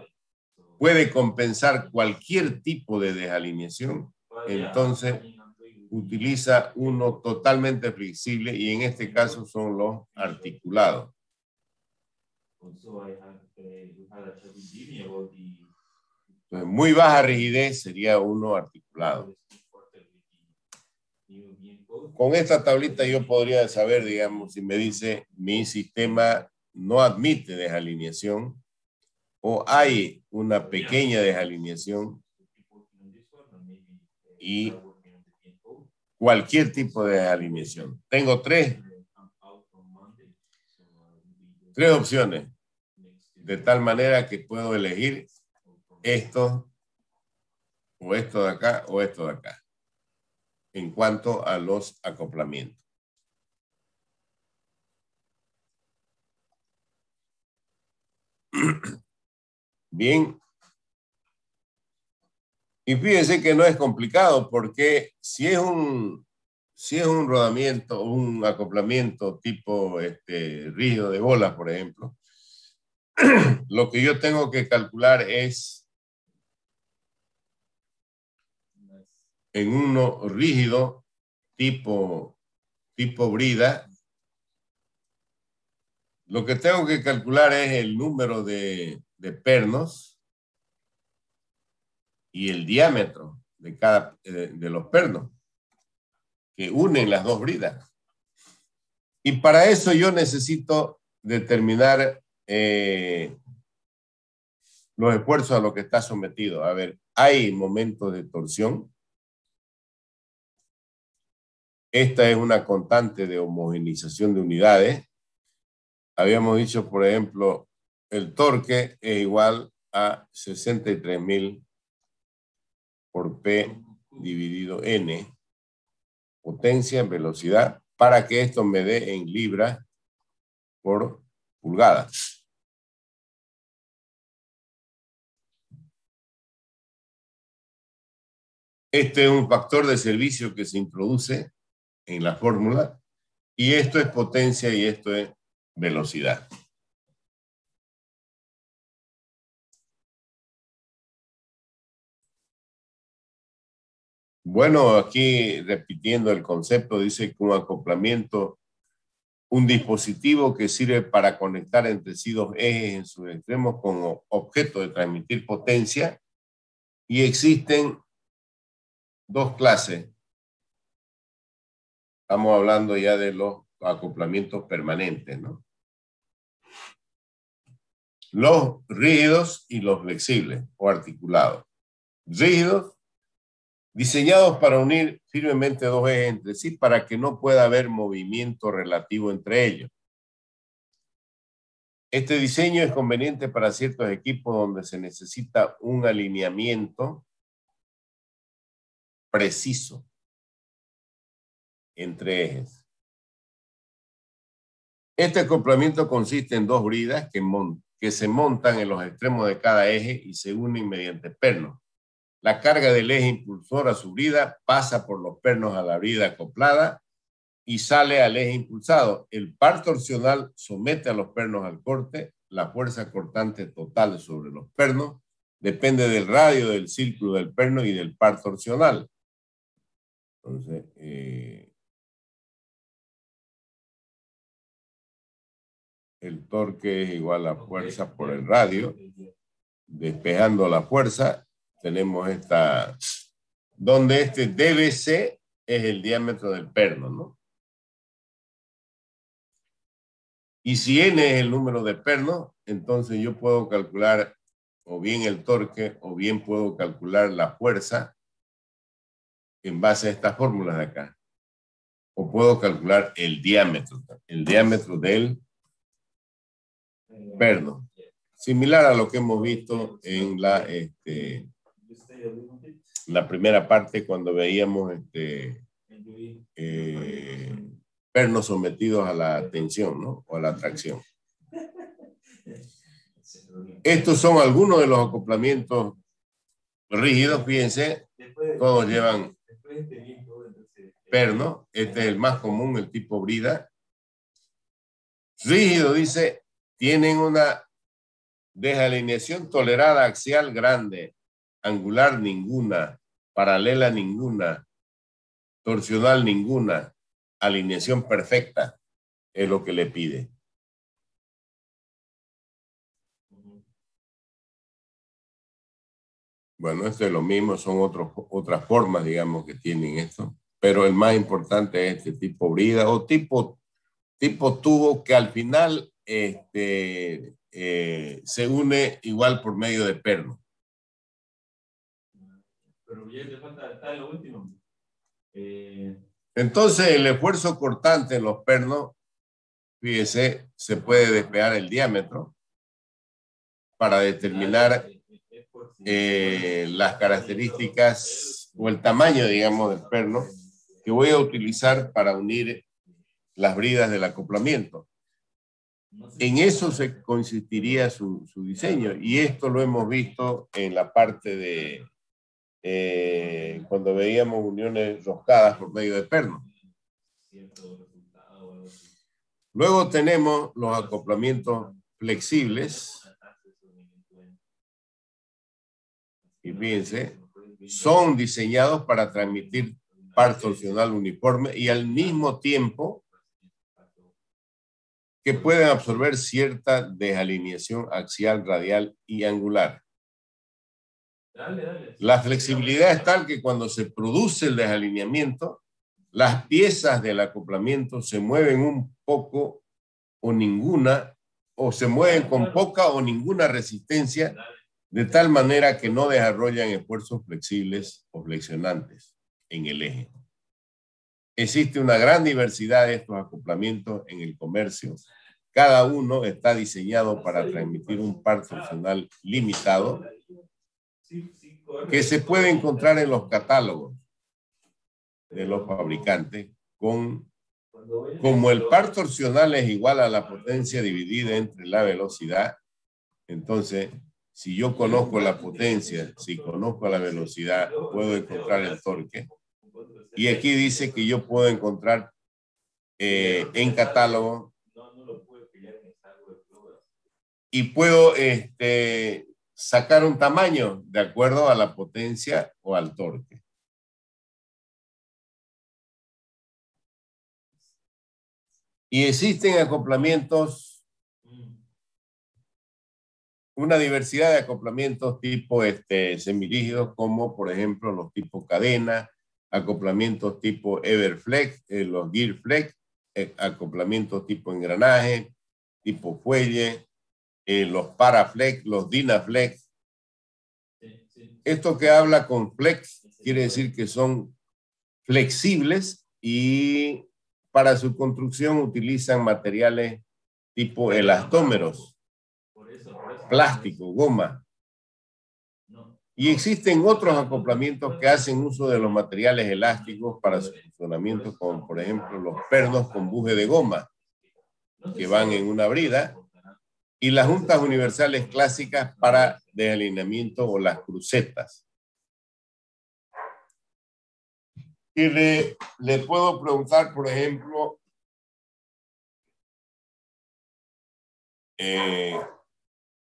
puede compensar cualquier tipo de desalineación, entonces utiliza uno totalmente flexible y en este caso son los articulados. Entonces, muy baja rigidez sería uno articulado. Con esta tablita yo podría saber, digamos, si me dice mi sistema no admite desalineación o hay una pequeña desalineación y cualquier tipo de desalineación. Tengo tres opciones, de tal manera que puedo elegir esto o esto de acá o esto de acá en cuanto a los acoplamientos. Bien. Y fíjense que no es complicado porque si es un rodamiento, un acoplamiento tipo rígido de bolas, por ejemplo, lo que yo tengo que calcular es en uno rígido tipo brida, lo que tengo que calcular es el número de pernos y el diámetro de cada de los pernos que unen las dos bridas. Y para eso yo necesito determinar los esfuerzos a los que está sometido. A ver, hay momentos de torsión. Esta es una constante de homogenización de unidades. Habíamos dicho, por ejemplo, el torque es igual a 63.000 por P dividido N, potencia en velocidad, para que esto me dé en libras por pulgada. Este es un factor de servicio que se introduce en la fórmula y esto es potencia y esto es velocidad. Bueno, aquí repitiendo el concepto, dice que un acoplamiento, un dispositivo que sirve para conectar entre sí dos ejes en sus extremos con objeto de transmitir potencia, y existen dos clases. Estamos hablando ya de los acoplamientos permanentes, ¿no? Los rígidos y los flexibles o articulados. Rígidos, diseñados para unir firmemente dos ejes entre sí para que no pueda haber movimiento relativo entre ellos. Este diseño es conveniente para ciertos equipos donde se necesita un alineamiento preciso entre ejes. Este acoplamiento consiste en dos bridas que se montan en los extremos de cada eje y se unen mediante pernos. La carga del eje impulsor a su brida pasa por los pernos a la brida acoplada y sale al eje impulsado. El par torsional somete a los pernos al corte. La fuerza cortante total sobre los pernos depende del radio, del círculo del perno y del par torsional. Entonces, el torque es igual a fuerza por el radio. Despejando la fuerza, tenemos esta, donde este DBC es el diámetro del perno, ¿no? Y si N es el número de pernos, entonces yo puedo calcular o bien el torque o bien puedo calcular la fuerza en base a estas fórmulas de acá. O puedo calcular el diámetro del perno. Similar a lo que hemos visto en la primera parte cuando veíamos pernos sometidos a la tensión, ¿no? O a la tracción. Estos son algunos de los acoplamientos rígidos. Fíjense, todos llevan perno. Este es el más común, el tipo brida. Rígido, dice, tienen una desalineación tolerada axial grande, angular ninguna, paralela ninguna, torsional ninguna, alineación perfecta es lo que le pide. Bueno, esto es lo mismo, son otras formas, digamos, que tienen esto, pero el más importante es este tipo brida o tipo tubo que al final se une igual por medio de perno. Pero ya te falta estar lo último. Entonces, el esfuerzo cortante en los pernos, fíjese, se puede despejar el diámetro para determinar las características o el tamaño, digamos, del perno que voy a utilizar para unir las bridas del acoplamiento. En eso se consistiría su diseño, y esto lo hemos visto en la parte de cuando veíamos uniones roscadas por medio de perno. Luego tenemos los acoplamientos flexibles. Y fíjense, son diseñados para transmitir par torsional uniforme y al mismo tiempo que pueden absorber cierta desalineación axial, radial y angular. La flexibilidad es tal que cuando se produce el desalineamiento, las piezas del acoplamiento se mueven un poco o ninguna, o se mueven con poca o ninguna resistencia, de tal manera que no desarrollan esfuerzos flexibles o flexionantes en el eje. Existe una gran diversidad de estos acoplamientos en el comercio. Cada uno está diseñado para transmitir un par torsional limitado que se puede encontrar en los catálogos de los fabricantes como el par torsional es igual a la potencia dividida entre la velocidad. Entonces, si yo conozco la potencia, si conozco la velocidad, puedo encontrar el torque. Y aquí dice que yo puedo encontrar en catálogo y puedo sacar un tamaño de acuerdo a la potencia o al torque. Y existen acoplamientos, una diversidad de acoplamientos tipo semirígidos, como por ejemplo los tipo cadena, acoplamientos tipo Everflex, los Gearflex, acoplamientos tipo engranaje, tipo fuelle, los Paraflex, los Dynaflex. Esto que habla con flex quiere decir que son flexibles y para su construcción utilizan materiales tipo elastómeros, plástico, goma. Y existen otros acoplamientos que hacen uso de los materiales elásticos para su funcionamiento, como por ejemplo los pernos con buje de goma, que van en una brida, y las juntas universales clásicas para desalineamiento o las crucetas. Y le puedo preguntar, por ejemplo,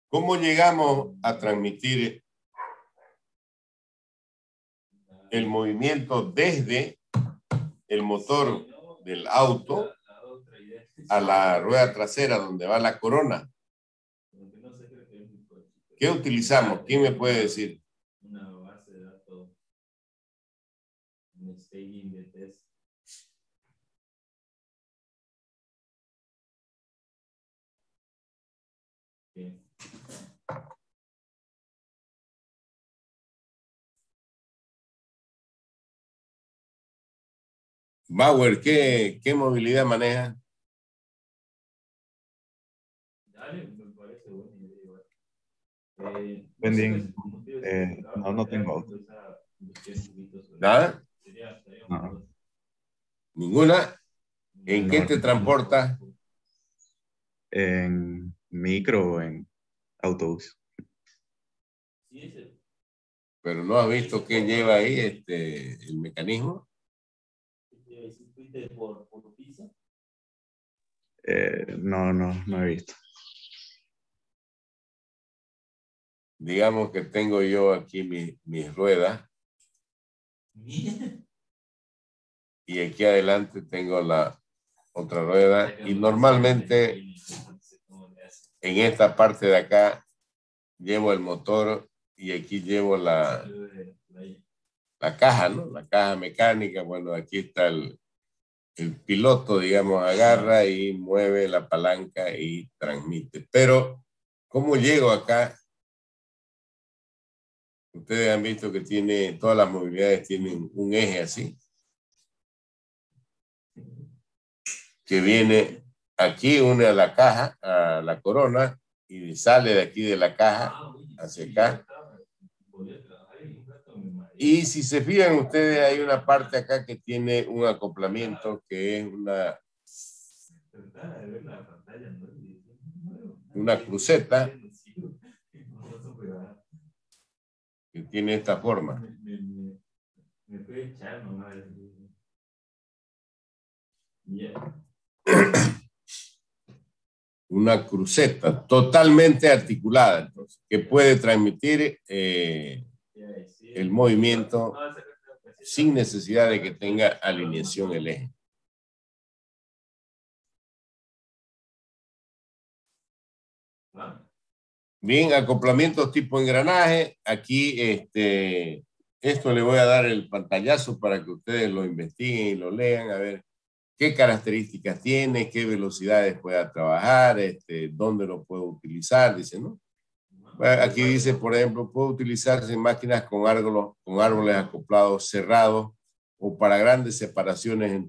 ¿cómo llegamos a transmitir el movimiento desde el motor del auto a la rueda trasera donde va la corona. ¿Qué utilizamos? ¿Quién me puede decir? Una base de datos, un staging de test. Bien. Bauer, ¿qué movilidad maneja? Dale, me parece buena idea. Vending, no tengo auto. ¿Nada? No. ¿Ninguna? ¿En qué te transportas? En micro o en autobús. Pero no has visto qué lleva ahí el mecanismo. No he visto. Digamos que tengo yo aquí mis ruedas y aquí adelante tengo la otra rueda y normalmente en esta parte de acá llevo el motor y aquí llevo la caja, ¿no? La caja mecánica. Bueno, aquí está el piloto, digamos, agarra y mueve la palanca y transmite. Pero, ¿cómo llego acá? Ustedes han visto que todas las movilidades tienen un eje así, que viene aquí, une a la caja, a la corona, y sale de aquí de la caja hacia acá. Y si se fijan ustedes, hay una parte acá que tiene un acoplamiento que es una cruceta que tiene esta forma. Me puede echar nomás. Una cruceta totalmente articulada, entonces, que puede transmitir el movimiento sin necesidad de que tenga alineación el eje. Bien, acoplamientos tipo engranaje. Aquí, esto le voy a dar el pantallazo para que ustedes lo investiguen y lo lean, a ver qué características tiene, qué velocidades pueda trabajar, dónde lo puedo utilizar, dice, ¿no? Aquí dice, por ejemplo, puede utilizarse en máquinas con árboles acoplados cerrados o para grandes separaciones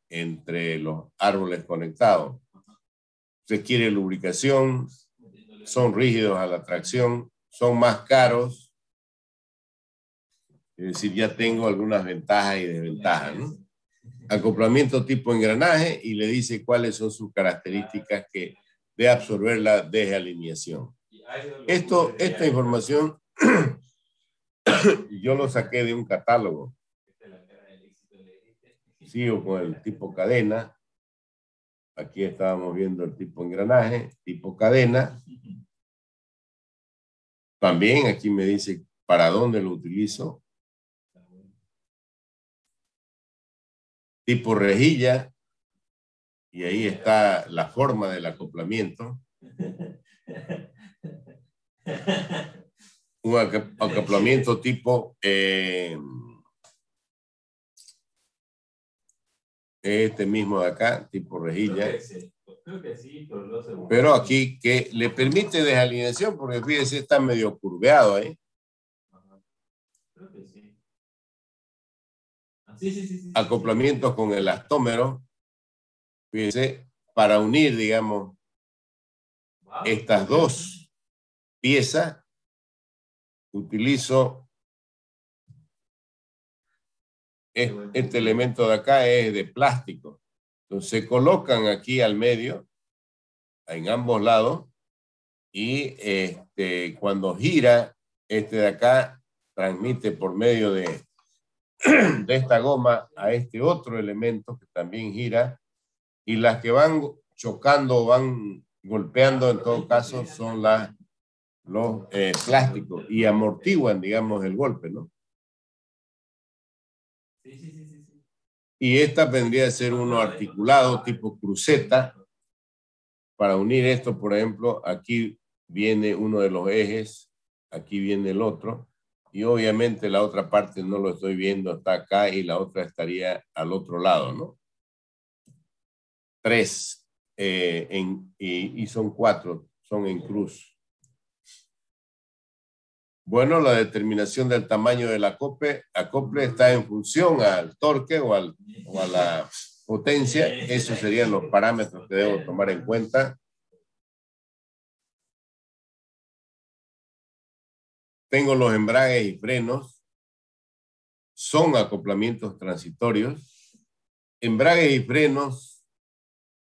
entre los árboles conectados. Requiere lubricación, son rígidos a la tracción, son más caros. Es decir, ya tengo algunas ventajas y desventajas, ¿no? Acoplamiento tipo engranaje y le dice cuáles son sus características de absorber la desalineación. Esta información yo lo saqué de un catálogo. Sigo con el tipo cadena. Aquí estábamos viendo el tipo engranaje, tipo cadena. También aquí me dice para dónde lo utilizo. Tipo rejilla. Y ahí está la forma del acoplamiento. Un acoplamiento tipo este mismo de acá, tipo rejilla. Creo que sí, pero no sé. Pero aquí que le permite desalineación, porque fíjense, está medio curveado ahí. Creo que sí. Sí. Acoplamientos con elastómero. Fíjense, para unir, digamos, estas dos piezas, utilizo este elemento de acá, es de plástico. Entonces se colocan aquí al medio, en ambos lados, y cuando gira, de acá transmite por medio de esta goma a este otro elemento que también gira, y las que van chocando, van golpeando en todo caso son los plásticos y amortiguan, digamos, el golpe, ¿no? Sí. Y esta vendría a ser uno articulado tipo cruceta. Para unir esto, por ejemplo, aquí viene uno de los ejes, aquí viene el otro, y obviamente la otra parte no lo estoy viendo, está acá y la otra estaría al otro lado, ¿no? 3 y son 4, son en cruz. Bueno, la determinación del tamaño del acople está en función al torque o a la potencia. Esos serían los parámetros que debo tomar en cuenta. Tengo los embragues y frenos. Son acoplamientos transitorios. Embragues y frenos,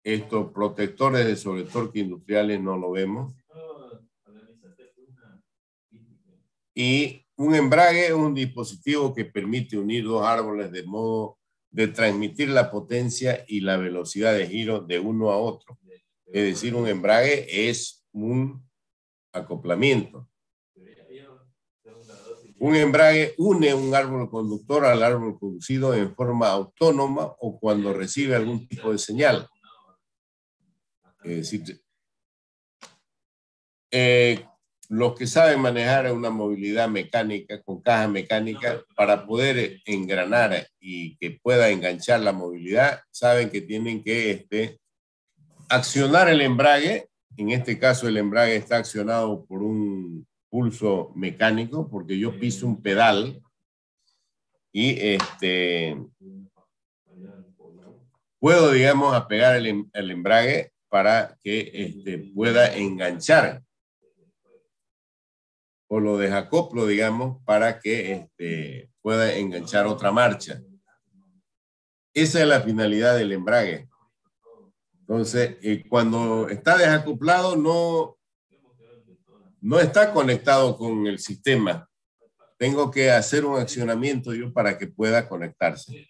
estos protectores de sobretorque industriales no lo vemos. Y un embrague es un dispositivo que permite unir dos árboles de modo de transmitir la potencia y la velocidad de giro de uno a otro. Es decir, un embrague es un acoplamiento. Un embrague une un árbol conductor al árbol conducido en forma autónoma o cuando recibe algún tipo de señal. Es decir, los que saben manejar una movilidad mecánica con caja mecánica, para poder engranar y que pueda enganchar la movilidad, saben que tienen que accionar el embrague. En este caso el embrague está accionado por un pulso mecánico, porque yo piso un pedal y puedo, digamos, apegar el embrague para que pueda enganchar, o lo desacoplo, digamos, para que pueda enganchar otra marcha. Esa es la finalidad del embrague. Entonces, cuando está desacoplado, no está conectado con el sistema. Tengo que hacer un accionamiento yo para que pueda conectarse.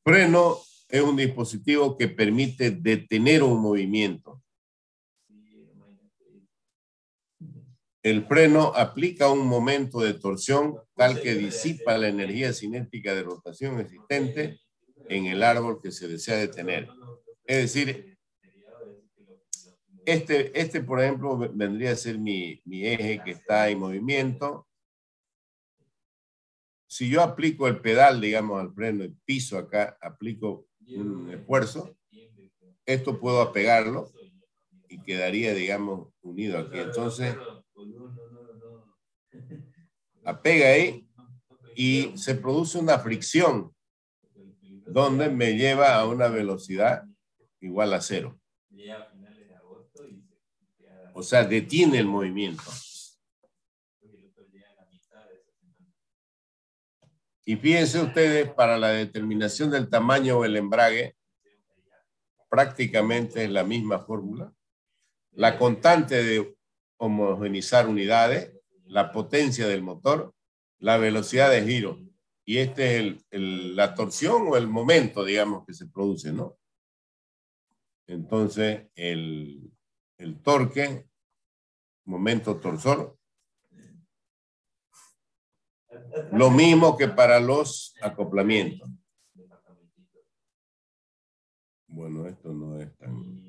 Freno es un dispositivo que permite detener un movimiento. El freno aplica un momento de torsión tal que disipa la energía cinética de rotación existente en el árbol que se desea detener. Es decir, por ejemplo, vendría a ser mi eje que está en movimiento. Si yo aplico el pedal, digamos, al freno, el piso acá, aplico un esfuerzo, esto puedo apegarlo y quedaría, digamos, unido aquí. Entonces, apega ahí y se produce una fricción donde me lleva a una velocidad igual a 0. O sea, detiene el movimiento. Y fíjense ustedes, para la determinación del tamaño del embrague, prácticamente es la misma fórmula. La constante de homogeneizar unidades, la potencia del motor, la velocidad de giro. Y este es la torsión o el momento, digamos, que se produce, ¿no? Entonces, el torque, momento torsor, lo mismo que para los acoplamientos. Bueno, esto no es tan...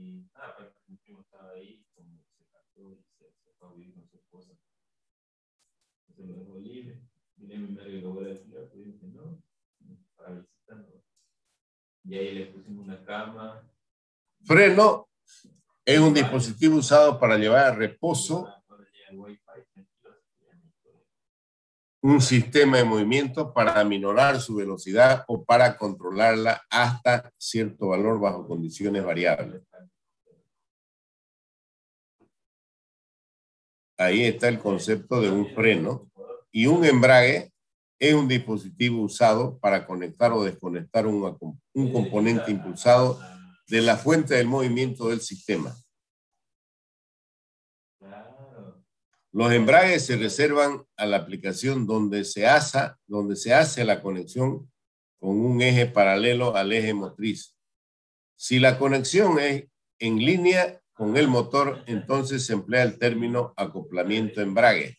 Y ahí le pusimos una cama. Freno es un dispositivo usado para llevar a reposo un sistema de movimiento para aminorar su velocidad o para controlarla hasta cierto valor bajo condiciones variables. Ahí está el concepto de un freno. Y un embrague es un dispositivo usado para conectar o desconectar un componente impulsado de la fuente del movimiento del sistema. Los embragues se reservan a la aplicación donde se hace la conexión con un eje paralelo al eje motriz. Si la conexión es en línea, con el motor, entonces se emplea el término acoplamiento-embrague.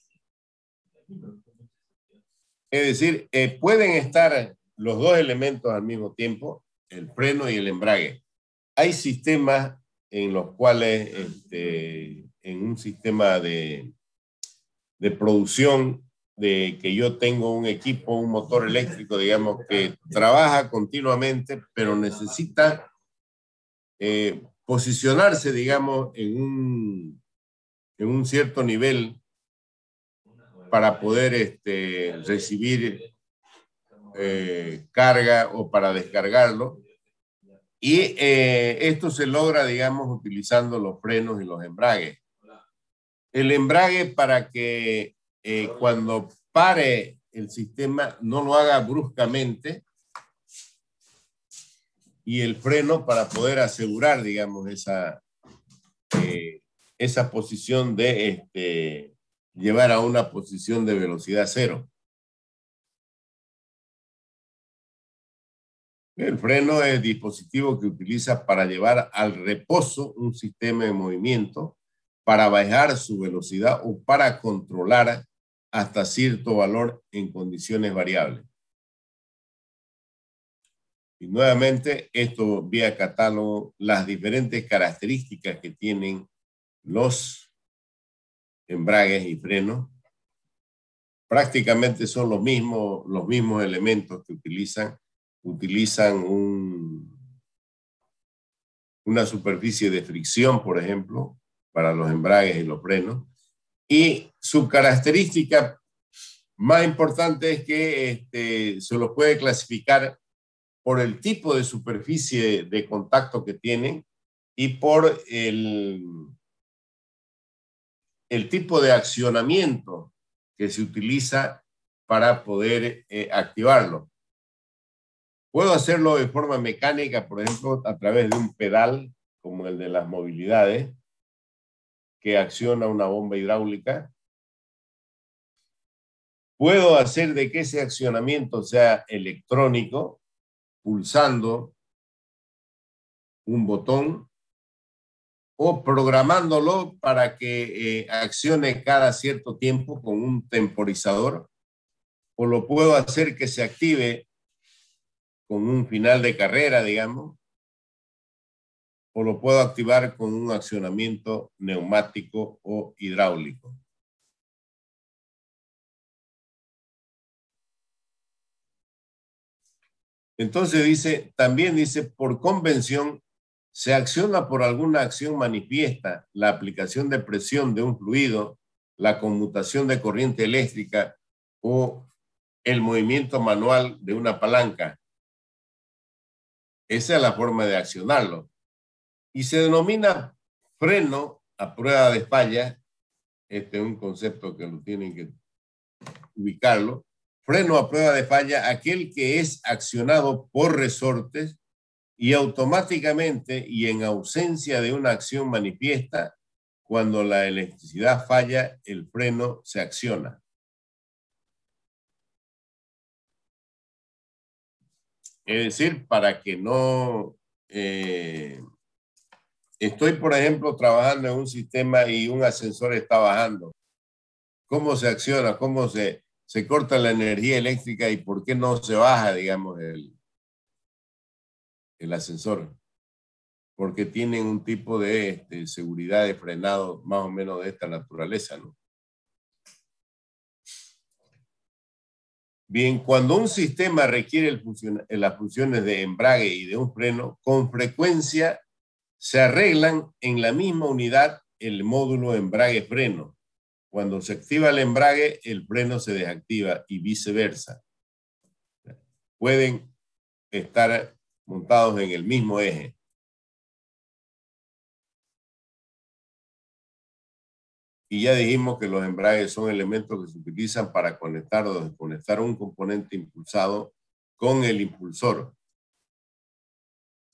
Es decir, pueden estar los dos elementos al mismo tiempo, el freno y el embrague. Hay sistemas en los cuales, en un sistema de producción, de que yo tengo un equipo, un motor eléctrico, digamos, que trabaja continuamente, pero necesita posicionarse, digamos, en un cierto nivel para poder recibir carga o para descargarlo. Y esto se logra, digamos, utilizando los frenos y los embragues. El embrague para que cuando pare el sistema no lo haga bruscamente, y el freno para poder asegurar, digamos, esa posición de llevar a una posición de velocidad cero. El freno es el dispositivo que utiliza para llevar al reposo un sistema de movimiento, para bajar su velocidad o para controlar hasta cierto valor en condiciones variables. Y nuevamente, esto vía catálogo, las diferentes características que tienen los embragues y frenos, prácticamente son los mismos elementos que utilizan una superficie de fricción, por ejemplo, para los embragues y los frenos. Y su característica más importante es que se los puede clasificar por el tipo de superficie de contacto que tienen y por el tipo de accionamiento que se utiliza para poder activarlo. Puedo hacerlo de forma mecánica, por ejemplo, a través de un pedal, como el de las movilidades, que acciona una bomba hidráulica. Puedo hacer de que ese accionamiento sea electrónico, pulsando un botón o programándolo para que accione cada cierto tiempo con un temporizador, o lo puedo hacer que se active con un final de carrera, digamos, o lo puedo activar con un accionamiento neumático o hidráulico. Entonces también dice, por convención, se acciona por alguna acción manifiesta la aplicación de presión de un fluido, la conmutación de corriente eléctrica o el movimiento manual de una palanca. Esa es la forma de accionarlo. Y se denomina freno a prueba de falla. Este es un concepto que lo tienen que ubicarlo. Freno a prueba de falla, aquel que es accionado por resortes y automáticamente y en ausencia de una acción manifiesta, cuando la electricidad falla, el freno se acciona. Es decir, para que no... estoy, por ejemplo, trabajando en un sistema y un ascensor está bajando. ¿Cómo se acciona? ¿Cómo se corta la energía eléctrica y por qué no se baja, digamos, el ascensor? Porque tienen un tipo de seguridad de frenado más o menos de esta naturaleza, ¿no? Bien, cuando un sistema requiere las funciones de embrague y de un freno, con frecuencia se arreglan en la misma unidad el módulo embrague-freno. Cuando se activa el embrague, el freno se desactiva y viceversa. Pueden estar montados en el mismo eje. Y ya dijimos que los embragues son elementos que se utilizan para conectar o desconectar un componente impulsado con el impulsor.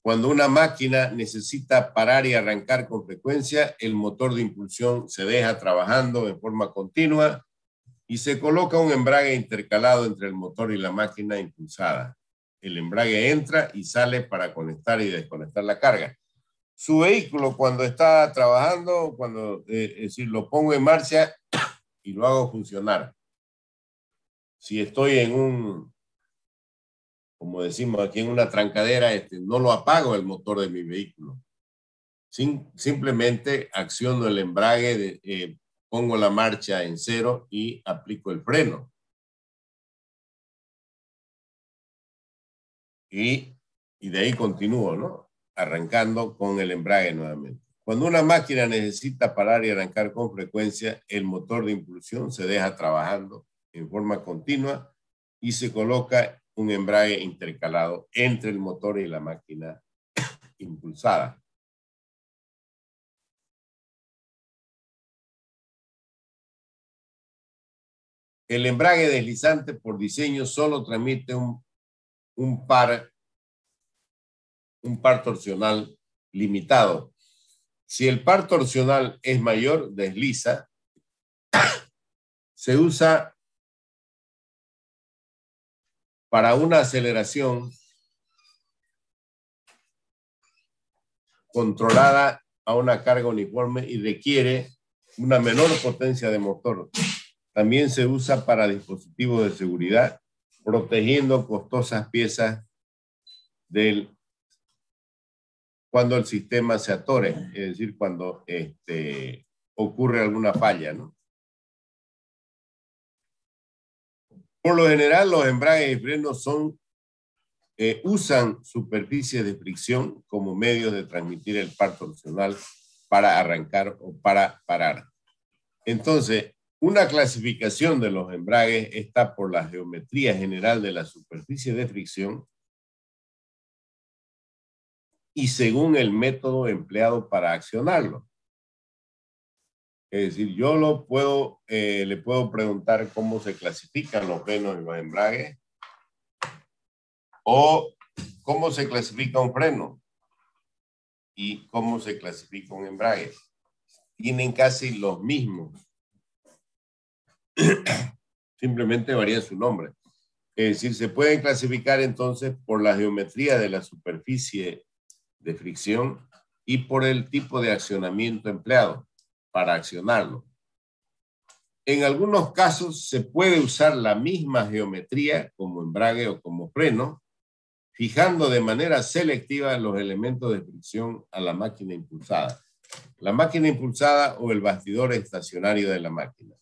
Cuando una máquina necesita parar y arrancar con frecuencia, el motor de impulsión se deja trabajando en forma continua y se coloca un embrague intercalado entre el motor y la máquina impulsada. El embrague entra y sale para conectar y desconectar la carga. su vehículo cuando está trabajando, cuando es decir, lo pongo en marcha y lo hago funcionar. Si estoy en un, como decimos aquí, en una trancadera, no lo apago el motor de mi vehículo. Simplemente acciono el embrague, pongo la marcha en 0 y aplico el freno. Y de ahí continúo, ¿no? Arrancando con el embrague nuevamente. Cuando una máquina necesita parar y arrancar con frecuencia, el motor de impulsión se deja trabajando en forma continua y se coloca un embrague intercalado entre el motor y la máquina impulsada. El embrague deslizante por diseño solo transmite un par torsional limitado. Si el par torsional es mayor, desliza, se usa para una aceleración controlada a una carga uniforme y requiere una menor potencia de motor. También se usa para dispositivos de seguridad, protegiendo costosas piezas cuando el sistema se atore, es decir, cuando ocurre alguna falla, ¿no? Por lo general, los embragues y frenos usan superficies de fricción como medios de transmitir el par torsional para arrancar o para parar. Entonces, una clasificación de los embragues está por la geometría general de la superficie de fricción y según el método empleado para accionarlo. Es decir, yo le puedo preguntar cómo se clasifican los frenos y los embragues o cómo se clasifica un freno y cómo se clasifica un embrague. Tienen casi los mismos. Simplemente varía su nombre. Es decir, se pueden clasificar entonces por la geometría de la superficie de fricción y por el tipo de accionamiento empleado para accionarlo. En algunos casos se puede usar la misma geometría como embrague o como freno, fijando de manera selectiva los elementos de fricción a la máquina impulsada. La máquina impulsada o el bastidor estacionario de la máquina.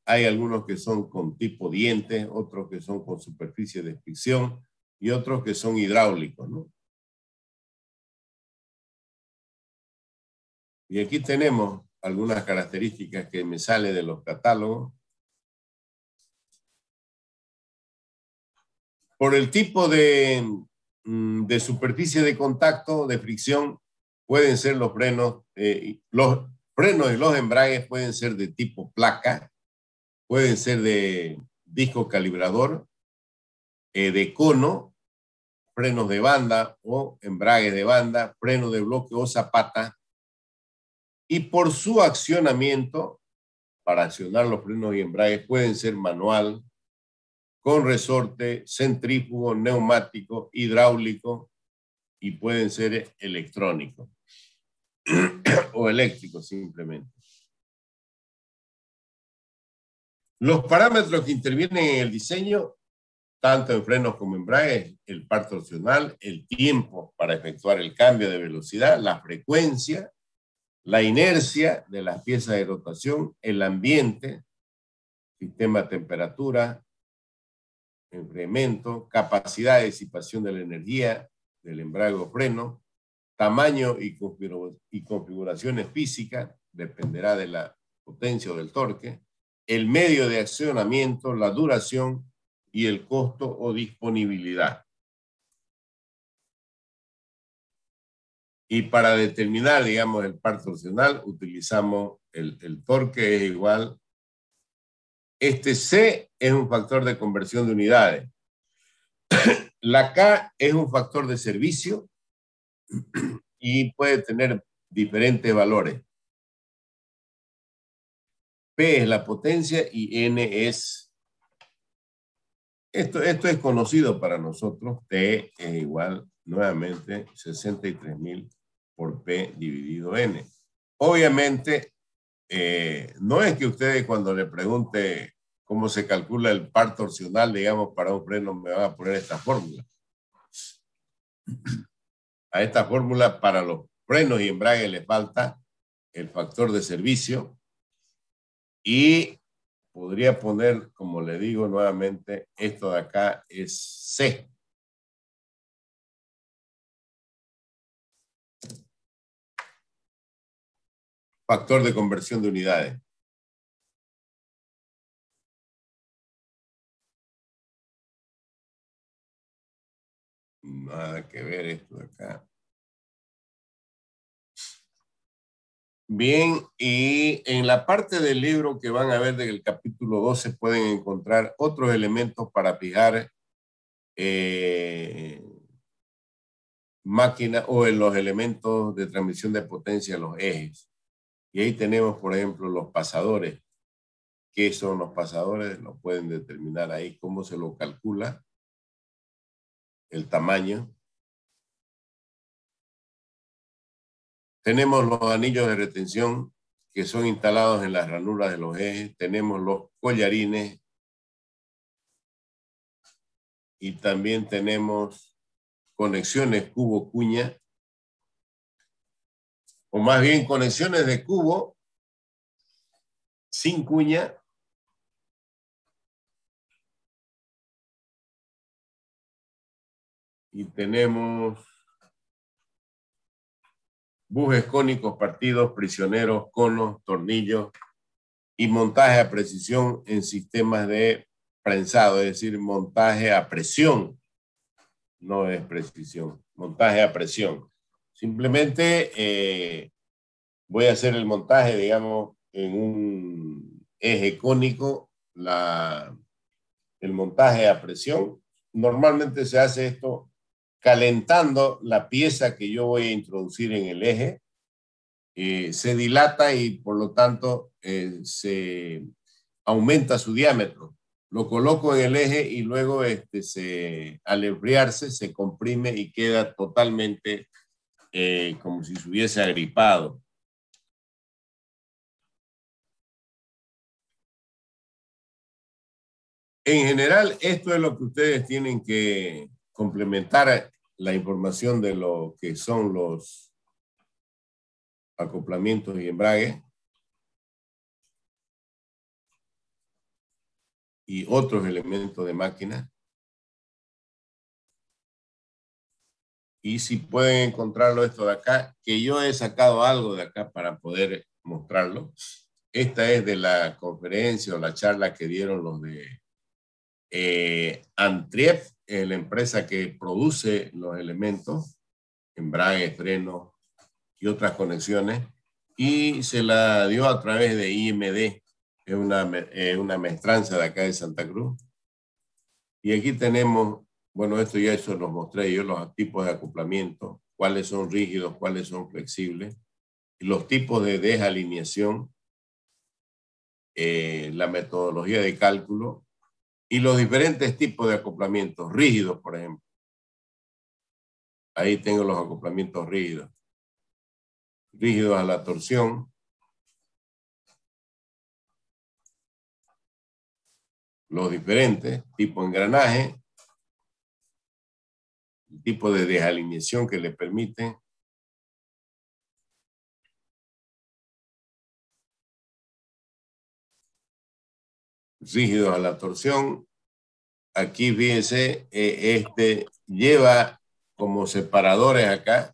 Hay algunos que son con tipo diente, otros que son con superficie de fricción y otros que son hidráulicos, ¿no? Y aquí tenemos algunas características que me salen de los catálogos. Por el tipo de superficie de contacto, de fricción, pueden ser los frenos y los embragues pueden ser de tipo placa, pueden ser de disco calibrador, de cono, frenos de banda o embragues de banda, freno de bloque o zapata. Y por su accionamiento, para accionar los frenos y embragues, pueden ser manual, con resorte, centrífugo, neumático, hidráulico y pueden ser electrónicos o eléctricos simplemente. Los parámetros que intervienen en el diseño, tanto en frenos como embragues, el par torsional, el tiempo para efectuar el cambio de velocidad, la frecuencia, la inercia de las piezas de rotación, el ambiente, sistema de temperatura, enfriamiento, capacidad de disipación de la energía del embrague o freno, tamaño y configuraciones físicas, dependerá de la potencia o del torque, el medio de accionamiento, la duración y el costo o disponibilidad. Y para determinar, digamos, el par torsional, utilizamos el torque es igual. C es un factor de conversión de unidades. La K es un factor de servicio y puede tener diferentes valores. P es la potencia y N es Esto es conocido para nosotros. T es igual, nuevamente, 63.000 por P dividido N. Obviamente, no es que ustedes cuando le pregunte cómo se calcula el par torsional, digamos, para un freno, me van a poner esta fórmula. A esta fórmula para los frenos y embrague le falta el factor de servicio y podría poner, como le digo nuevamente, esto de acá es C. Factor de conversión de unidades. Nada que ver esto de acá. Bien, y en la parte del libro que van a ver del capítulo 12 pueden encontrar otros elementos para fijar máquina o en los elementos de transmisión de potencia, los ejes. Y ahí tenemos, por ejemplo, los pasadores. ¿Qué son los pasadores? Lo pueden determinar ahí, cómo se lo calcula, el tamaño. Tenemos los anillos de retención que son instalados en las ranuras de los ejes. Tenemos los collarines. Y también tenemos conexiones cubo-cuña. O más bien conexiones de cubo sin cuña. Y tenemos bujes cónicos partidos, prisioneros, conos, tornillos y montaje a precisión en sistemas de prensado, es decir, montaje a presión, no es precisión, montaje a presión. Simplemente voy a hacer el montaje, digamos, en un eje cónico, el montaje a presión. Normalmente se hace esto calentando la pieza que yo voy a introducir en el eje. Se dilata y por lo tanto se aumenta su diámetro. Lo coloco en el eje y luego al enfriarse se comprime y queda totalmente como si se hubiese agripado. En general, esto es lo que ustedes tienen que complementar la información de lo que son los acoplamientos y embrague y otros elementos de máquina. Y si pueden encontrarlo esto de acá, que yo he sacado algo de acá para poder mostrarlo. Esta es de la conferencia o la charla que dieron los de Antrief, la empresa que produce los elementos, embrague, freno y otras conexiones, y se la dio a través de IMD, es una maestranza de acá de Santa Cruz. Y aquí tenemos, bueno, esto ya eso los mostré yo, los tipos de acoplamiento, cuáles son rígidos, cuáles son flexibles, y los tipos de desalineación, la metodología de cálculo, y los diferentes tipos de acoplamientos rígidos, por ejemplo. Ahí tengo los acoplamientos rígidos. Rígidos a la torsión. Los diferentes, tipo engranaje. El tipo de desalineación que le permiten. Rígidos a la torsión. Aquí fíjense, lleva como separadores acá.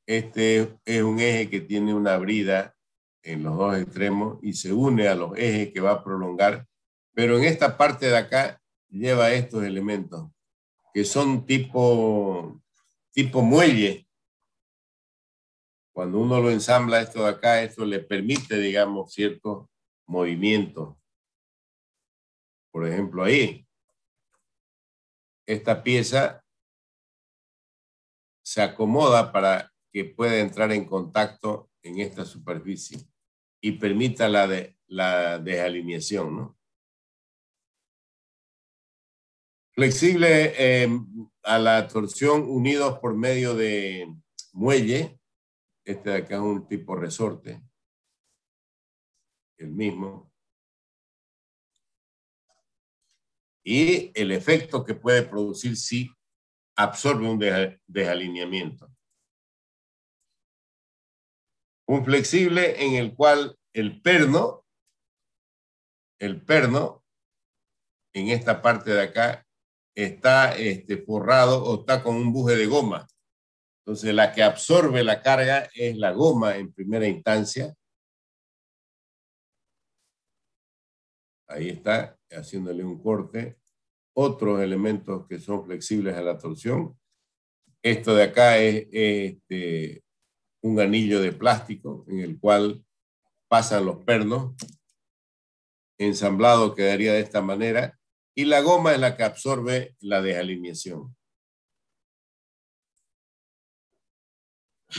Este es un eje que tiene una brida en los dos extremos y se une a los ejes que va a prolongar. Pero en esta parte de acá lleva estos elementos que son tipo muelle. Cuando uno lo ensambla esto de acá, esto le permite, digamos, ciertos movimientos. Por ejemplo, ahí, esta pieza se acomoda para que pueda entrar en contacto en esta superficie y permita la desalineación, ¿no? Flexible a la torsión unidos por medio de muelle. Este de acá es un tipo resorte. El mismo. Y el efecto que puede producir si absorbe un desalineamiento. Un flexible en el cual el perno, en esta parte de acá, está forrado o está con un buje de goma. Entonces, la que absorbe la carga es la goma en primera instancia. Ahí está, haciéndole un corte. Otros elementos que son flexibles a la torsión. Esto de acá es un anillo de plástico en el cual pasan los pernos. Ensamblado quedaría de esta manera. Y la goma es la que absorbe la desalineación.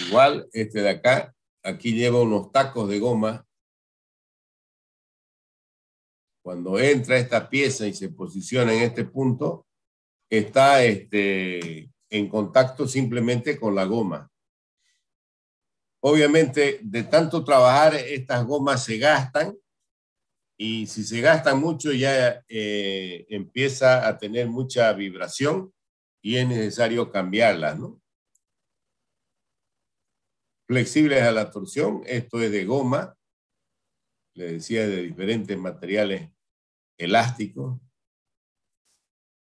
Igual, este de acá, aquí lleva unos tacos de goma. Cuando entra esta pieza y se posiciona en este punto, está en contacto simplemente con la goma. Obviamente, de tanto trabajar, estas gomas se gastan y si se gastan mucho ya empieza a tener mucha vibración y es necesario cambiarlas, ¿no? Flexibles a la torsión, esto es de goma, le decía, de diferentes materiales elásticos.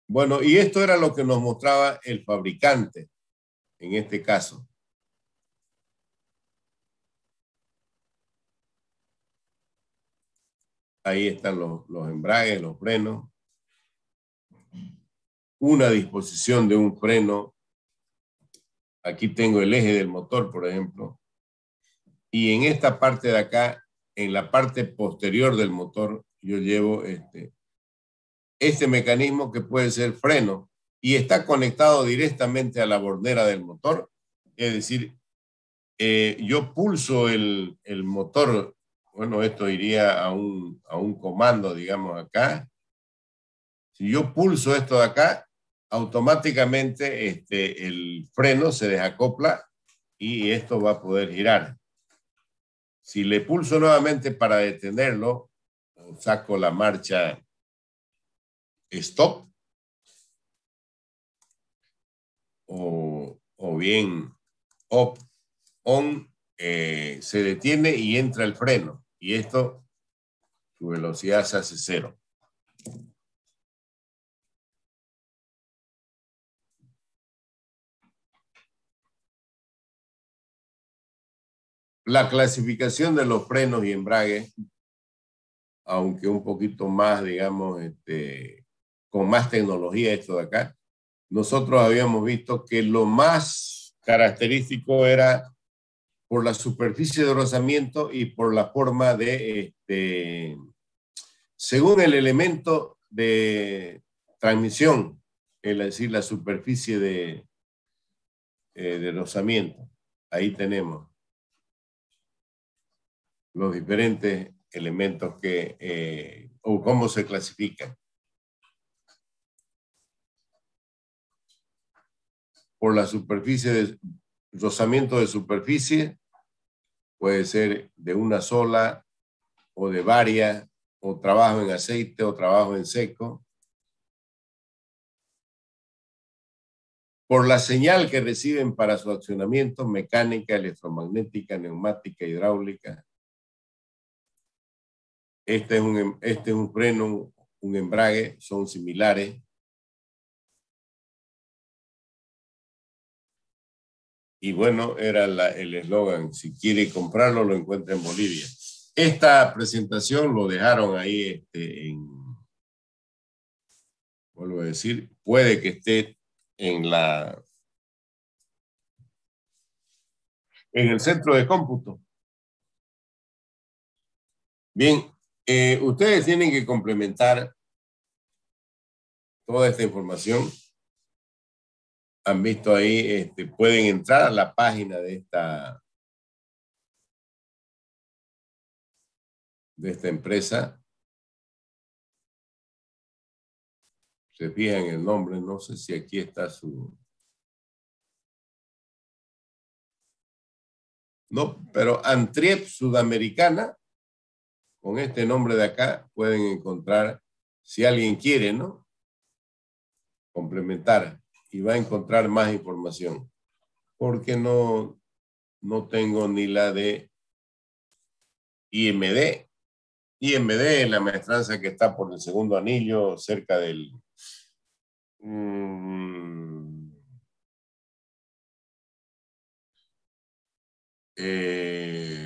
Bueno, y esto era lo que nos mostraba el fabricante en este caso. Ahí están los embragues, los frenos. Una disposición de un freno. Aquí tengo el eje del motor, por ejemplo. Y en esta parte de acá, en la parte posterior del motor, yo llevo este mecanismo que puede ser freno y está conectado directamente a la bordera del motor. Es decir, yo pulso el motor. Bueno, esto iría a un comando, digamos, acá. Si yo pulso esto de acá, automáticamente el freno se desacopla y esto va a poder girar. Si le pulso nuevamente para detenerlo, saco la marcha stop o bien off, on, se detiene y entra el freno. Y esto, su velocidad se hace cero. La clasificación de los frenos y embragues, aunque un poquito más, digamos, con más tecnología esto de acá, nosotros habíamos visto que lo más característico era por la superficie de rozamiento y por la forma de, según el elemento de transmisión, es decir, la superficie de rozamiento. Ahí tenemos los diferentes elementos que, o cómo se clasifican. Por la superficie de rozamiento de superficie, puede ser de una sola o de varias, o trabajo en aceite o trabajo en seco. Por la señal que reciben para su accionamiento, mecánica, electromagnética, neumática, hidráulica. Este es un freno, un embrague, son similares. Y bueno, era el eslogan, si quiere comprarlo, lo encuentra en Bolivia. Esta presentación lo dejaron ahí vuelvo a decir, puede que esté en el centro de cómputo. Bien, ustedes tienen que complementar toda esta información. Han visto ahí, pueden entrar a la página de esta empresa. se fijan en el nombre, no sé si aquí está su... No, pero Antriep Sudamericana, con este nombre de acá, pueden encontrar, si alguien quiere, ¿no? Complementar y va a encontrar más información. Porque no tengo ni la de IMD. IMD es la maestranza que está por el segundo anillo, cerca del...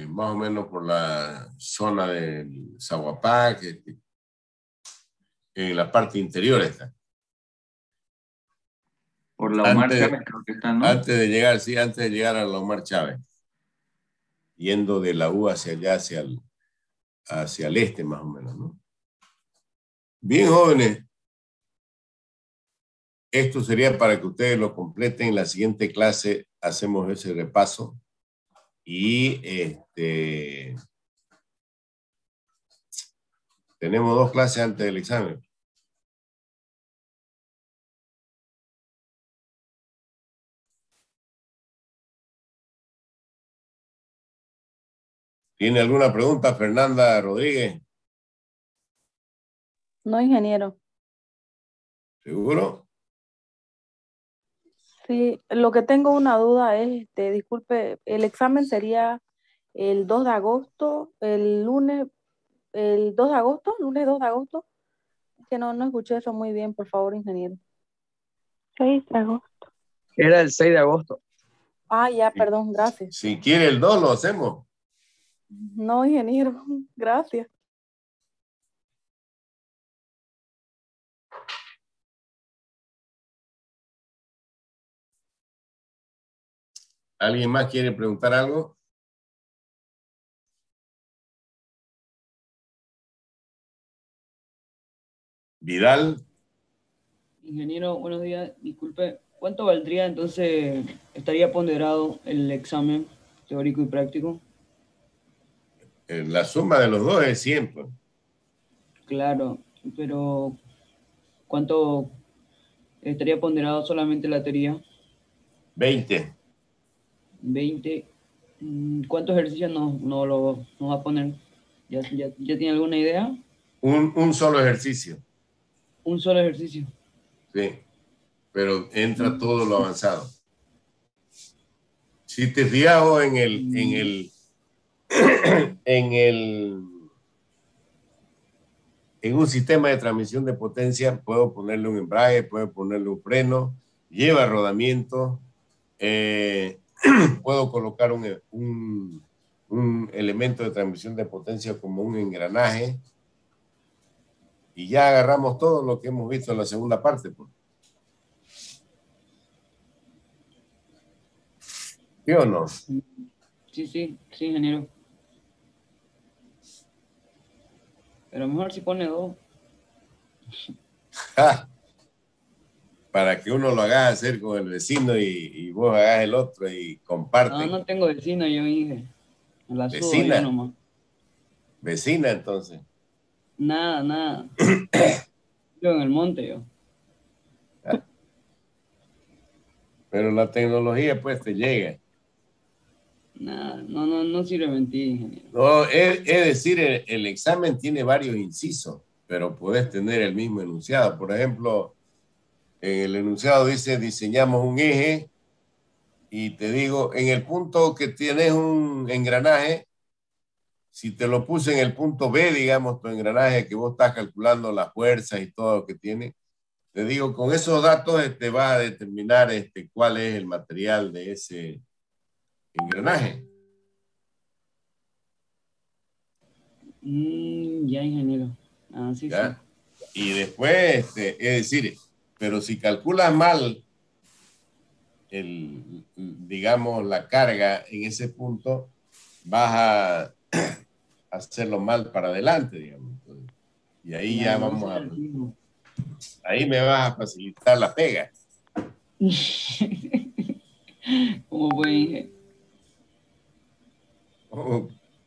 más o menos por la zona del Zaguapá, en la parte interior está. Por la Omar Chávez creo que está, ¿no? Antes de llegar, sí, antes de llegar a la Omar Chávez. Yendo de la U hacia allá, hacia el este más o menos, ¿no? Bien, jóvenes. Esto sería para que ustedes lo completen. En la siguiente clase hacemos ese repaso. Y tenemos 2 clases antes del examen. ¿Tiene alguna pregunta, Fernanda Rodríguez? No, ingeniero. ¿Seguro? Sí, lo que tengo una duda es, disculpe, el examen sería el 2 de agosto, el lunes 2 de agosto, lunes 2 de agosto. Es que no escuché eso muy bien, por favor, ingeniero. 6 de agosto. Era el 6 de agosto. Ah, ya, perdón, gracias. Si quiere el 2, lo hacemos. No, ingeniero, gracias. ¿Alguien más quiere preguntar algo? Vidal. Ingeniero, buenos días. Disculpe, ¿cuánto valdría entonces, estaría ponderado el examen teórico y práctico? La suma de los 2 es 100. Pues. Claro, pero ¿cuánto estaría ponderado solamente la teoría? 20. 20. ¿Cuántos ejercicios nos va a poner? ¿Ya tiene alguna idea? Un solo ejercicio. Un solo ejercicio. Sí, pero entra todo lo avanzado. Si te fijas en un sistema de transmisión de potencia, puedo ponerle un embrague, puedo ponerle un freno, lleva rodamiento, puedo colocar un elemento de transmisión de potencia como un engranaje y ya agarramos todo lo que hemos visto en la segunda parte. Pues. ¿Sí o no? Sí, ingeniero. Pero mejor si pone 2. Para que uno lo haga hacer con el vecino y vos hagas el otro y comparten. No tengo vecino, yo dije. La subo ¿Vecina? yo nomás. Vecina, entonces. Nada. Yo en el monte, yo. Pero la tecnología, pues, te llega. Nada, no sirve mentir, ingeniero. No, es decir, el examen tiene varios incisos, pero puedes tener el mismo enunciado. Por ejemplo, en el enunciado dice, diseñamos un eje, y te digo, en el punto que tienes un engranaje, si te lo puse en el punto B, digamos, tu engranaje, que vos estás calculando las fuerzas y todo lo que tiene, te digo, con esos datos vas a determinar cuál es el material de ese engranaje. Ya, ingeniero. Sí. Y después, es decir, pero si calculas mal digamos, la carga en ese punto, vas a hacerlo mal para adelante, digamos. Entonces, y ahí ya vamos a... Ahí me vas a facilitar la pega. ¿Cómo puede?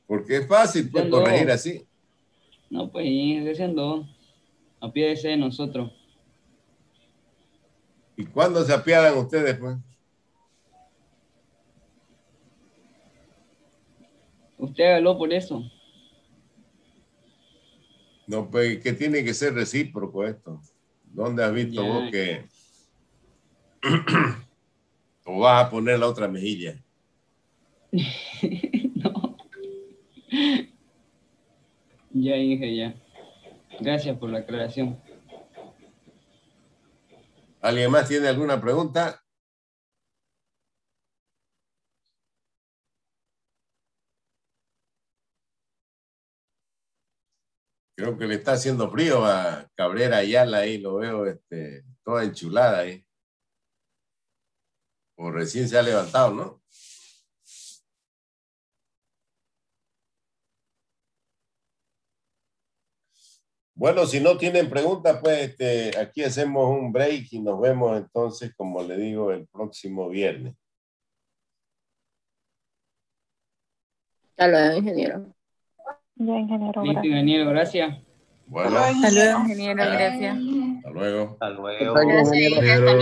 Porque es fácil, pues, corregir así. No, pues, deseando a pie de nosotros. ¿Y cuándo se apiadan ustedes, pues? Usted habló por eso. No, pues que tiene que ser recíproco esto. ¿Dónde has visto Ya. vos que o vas a poner la otra mejilla? No. Ya dije, ya. Gracias por la aclaración. ¿Alguien más tiene alguna pregunta? Creo que le está haciendo frío a Cabrera Ayala ahí, lo veo toda enchulada ahí. O recién se ha levantado, ¿no? Bueno, si no tienen preguntas, pues aquí hacemos un break y nos vemos entonces, como le digo, el próximo viernes. Hasta luego, ingeniero. Ya, ingeniero, Listo, gracias. ingeniero, gracias. Bueno, Hasta luego, ingeniero, gracias. hasta luego. Hasta luego. Gracias, ingeniero.